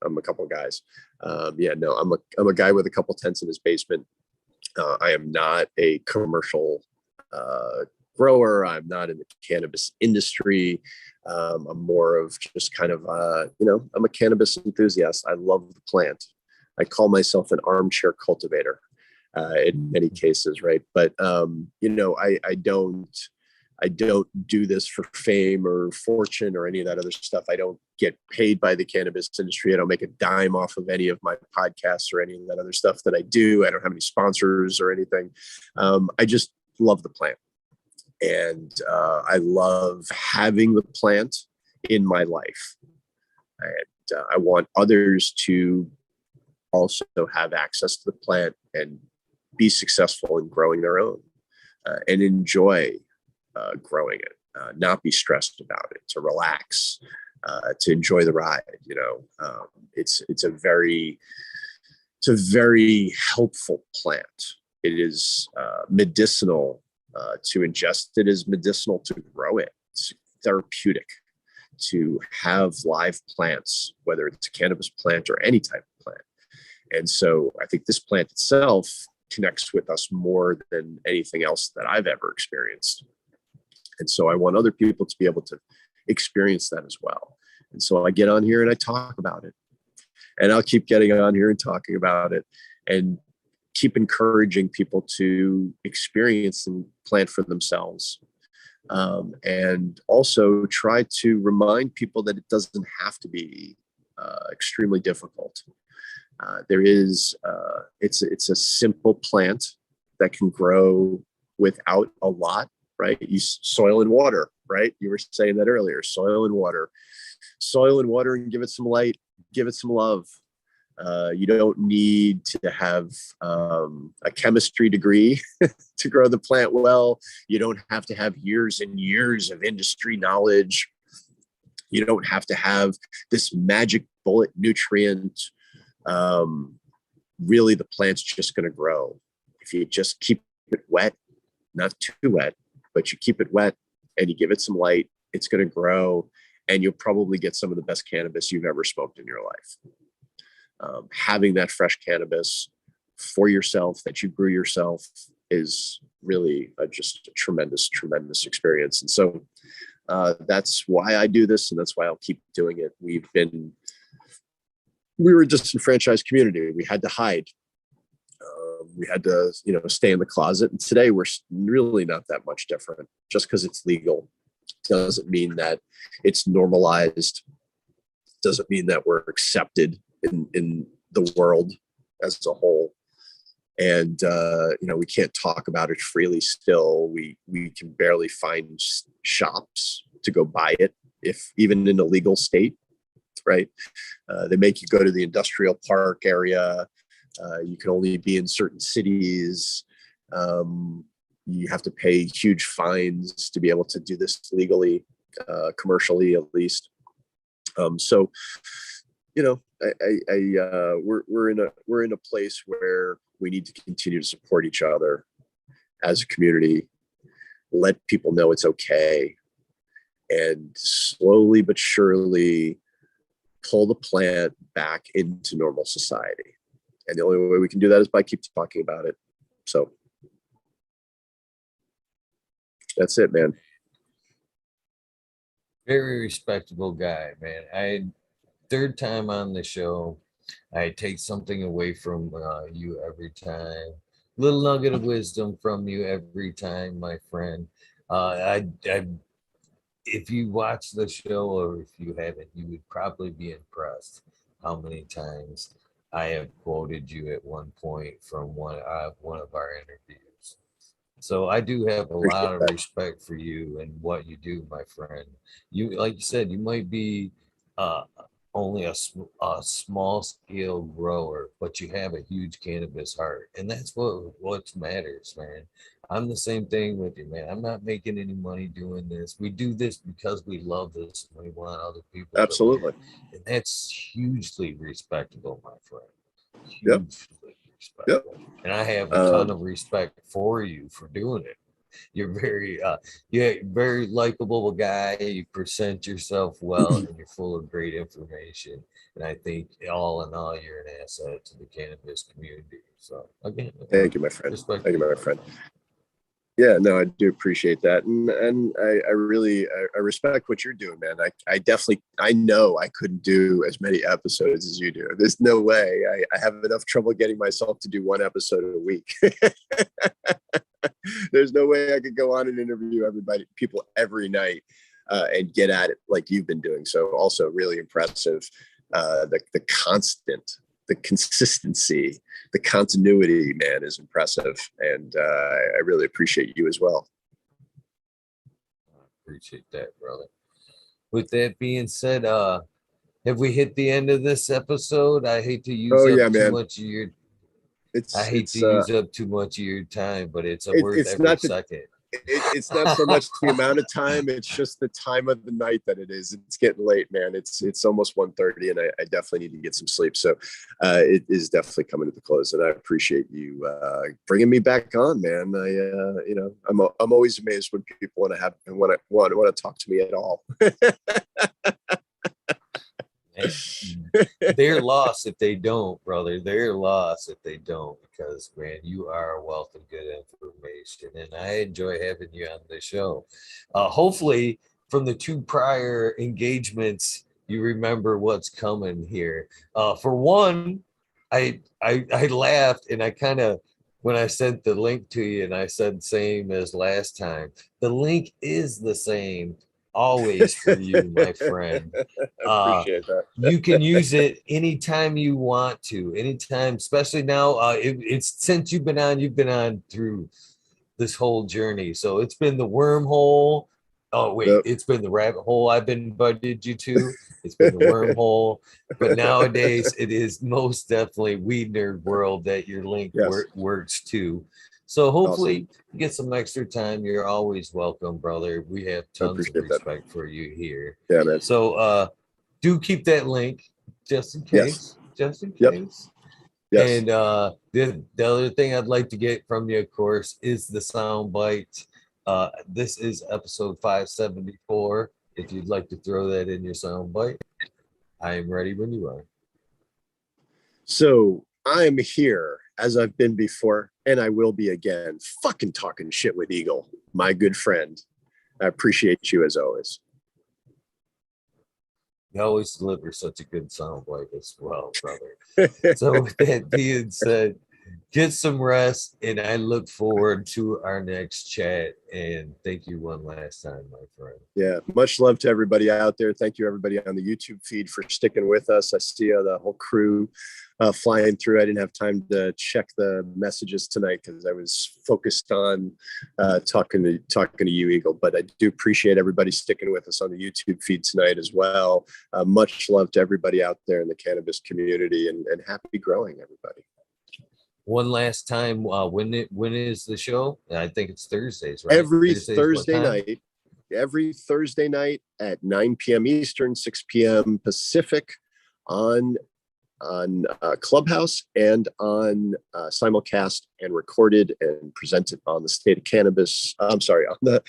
I'm a couple guys. I'm a guy with a couple tents in his basement. I am not a commercial grower. I'm not in the cannabis industry. I'm more of just kind of, I'm a cannabis enthusiast. I love the plant. I call myself an armchair cultivator in many cases, right? But, I don't do this for fame or fortune or any of that other stuff. I don't get paid by the cannabis industry. I don't make a dime off of any of my podcasts or any of that other stuff that I do. I don't have any sponsors or anything. I just love the plant. And I love having the plant in my life. And I want others to also have access to the plant and be successful in growing their own and enjoy growing it, not be stressed about it, to relax, to enjoy the ride. It's a very helpful plant. It is medicinal to ingest. It is medicinal to grow it. It's therapeutic to have live plants, whether it's a cannabis plant or any type of plant. And so I think this plant itself connects with us more than anything else that I've ever experienced. And so I want other people to be able to experience that as well. And so I get on here and I talk about it. And I'll keep getting on here and talking about it and keep encouraging people to experience and plant for themselves. And also try to remind people that it doesn't have to be extremely difficult. It's a simple plant that can grow without a lot, right? Soil and water, right? You were saying that earlier, soil and water, and give it some light, give it some love. You don't need to have a chemistry degree to grow the plant well. You don't have to have years and years of industry knowledge. You don't have to have this magic bullet nutrient. Really, the plant's just going to grow. If you just keep it wet, not too wet, but you keep it wet and you give it some light, it's going to grow, and you'll probably get some of the best cannabis you've ever smoked in your life. Having that fresh cannabis for yourself that you grew yourself is really just a tremendous, tremendous experience. And so that's why I do this, and that's why I'll keep doing it. We were a disenfranchised community. We had to hide. We had to, stay in the closet. And today we're really not that much different. Just because it's legal doesn't mean that it's normalized. Doesn't mean that we're accepted in the world as a whole. And, we can't talk about it freely still. We can barely find shops to go buy it, if even in a legal state, right? They make you go to the industrial park area. You can only be in certain cities. You have to pay huge fines to be able to do this legally, commercially at least. So, you know, we're in a place where we need to continue to support each other as a community. Let people know it's okay, and slowly but surely pull the plant back into normal society. And the only way we can do that is by keep talking about it. So that's it, man. Very respectable guy, man. Third time on the show. I take something away from you every time. Little nugget of wisdom from you every time, my friend. If you watch the show, or if you haven't, you would probably be impressed how many times I have quoted you at one point from one of our interviews. So I do have a lot of respect for you and what you do, my friend. You, like you said, you might be only a small scale grower, but you have a huge cannabis heart, and that's what matters, man. I'm the same thing with you, man. I'm not making any money doing this. We do this because we love this and we want other people Absolutely. to learn. And that's hugely respectable, my friend. Yep. Hugely respectable. Yep. And I have a ton of respect for you for doing it. You're very likable guy. You present yourself well, and you're full of great information. And I think all in all, you're an asset to the cannabis community. So again, thank you, my friend. Respect thank you, my friend. Yeah, no, I do appreciate that, and I really respect what you're doing, man. I know I couldn't do as many episodes as you do. There's no way. I have enough trouble getting myself to do one episode a week. There's no way I could go on and interview people every night, and get at it like you've been doing. So also really impressive, the constant, the consistency, the continuity, man, is impressive. And I really appreciate you as well. I appreciate that, brother. With that being said, have we hit the end of this episode? I hate to use up too much of your use up too much of your time, but it's worth every second. It's not so much the amount of time, it's just the time of the night that it is. It's getting late, man. It's almost 1:30, and I definitely need to get some sleep. So it is definitely coming to the close, and I appreciate you bringing me back on, man. I'm always amazed when people want to talk to me at all. They're lost if they don't, brother. They're lost if they don't, because, man, you are a wealth of good information, and I enjoy having you on the show. Hopefully, from the 2 prior engagements, you remember what's coming here. For one, I laughed, and I kind of, when I sent the link to you, and I said same as last time, the link is the same always for you, my friend. Appreciate that. You can use it anytime you want to, anytime, especially now. It's since you've been on through this whole journey. So it's been the wormhole. Oh, wait, yep. It's been the rabbit hole I've been invited you to. It's been the wormhole. But nowadays, it is most definitely Weed Nerd World that your link works to. So hopefully you get some extra time. You're always welcome, brother. We have tons of respect for you here. Yeah, man. So do keep that link just in case. Just in case. Yes. And the other thing I'd like to get from you, of course, is the sound bite. This is episode 574. If you'd like to throw that in your sound bite, I am ready when you are. So I'm here, as I've been before, and I will be again, fucking talking shit with Eagle, my good friend. I appreciate you as always. You always deliver such a good sound bite as well, brother. So with that being said, Get some rest, and I look forward to our next chat. And thank you one last time, my friend. Yeah, much love to everybody out there. Thank you, everybody on the YouTube feed, for sticking with us. I see the whole crew flying through. I didn't have time to check the messages tonight because I was focused on talking to you, Eagle. But I do appreciate everybody sticking with us on the YouTube feed tonight as well. Much love to everybody out there in the cannabis community, and happy growing, everybody. One last time, when is the show? I think it's Thursdays, right? Every Thursday night at 9 p.m. Eastern, 6 p.m. Pacific, on Clubhouse, and on simulcast and recorded and presented on the State of Cannabis. I'm sorry, on the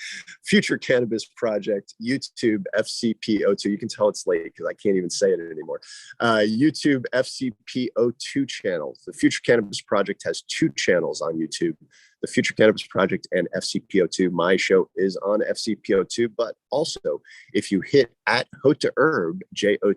Future Cannabis Project YouTube FCPO2. You can tell it's late because I can't even say it anymore. YouTube FCPO2 channels. The Future Cannabis Project has 2 channels on YouTube. The Future Cannabis Project and FCPO2. My show is on FCPO2, but also if you hit at Jota Herb, JOTAHERB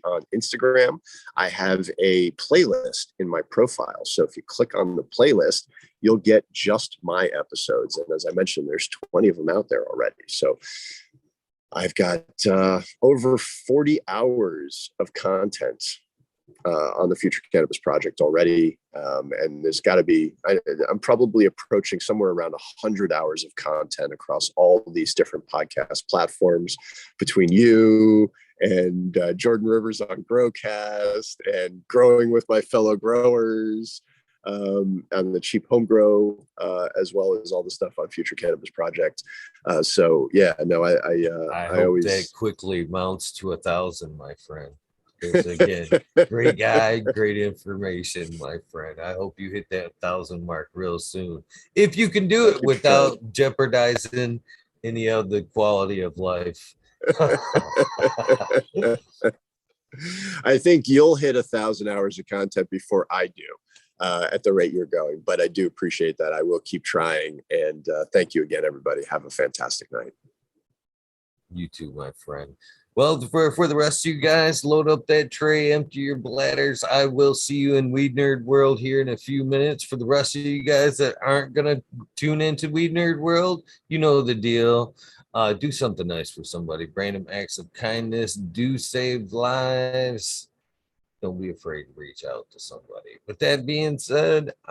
on Instagram, I have a playlist in my profile. So if you click on the playlist, you'll get just my episodes. And as I mentioned, there's 20 of them out there already. So I've got over 40 hours of content on the Future Cannabis Project already. And there's got to be, I'm probably approaching somewhere around 100 hours of content across all of these different podcast platforms, between you and Jordan Rivers on Growcast, and growing with my fellow growers, and the Cheap Home Grow, as well as all the stuff on Future Cannabis Project. So yeah, no, I hope always that quickly mounts to 1,000, my friend. Again, great guy, great information, my friend. I hope you hit that 1,000 mark real soon. If you can do it without jeopardizing any of the quality of life. I think you'll hit 1,000 hours of content before I do, at the rate you're going. But I do appreciate that. I will keep trying. And thank you again, everybody. Have a fantastic night. You too, my friend. Well, for the rest of you guys, load up that tray, empty your bladders. I will see you in Weed Nerd World here in a few minutes. For the rest of you guys that aren't going to tune into Weed Nerd World, you know the deal. Do something nice for somebody. Random acts of kindness do save lives. Don't be afraid to reach out to somebody. With that being said,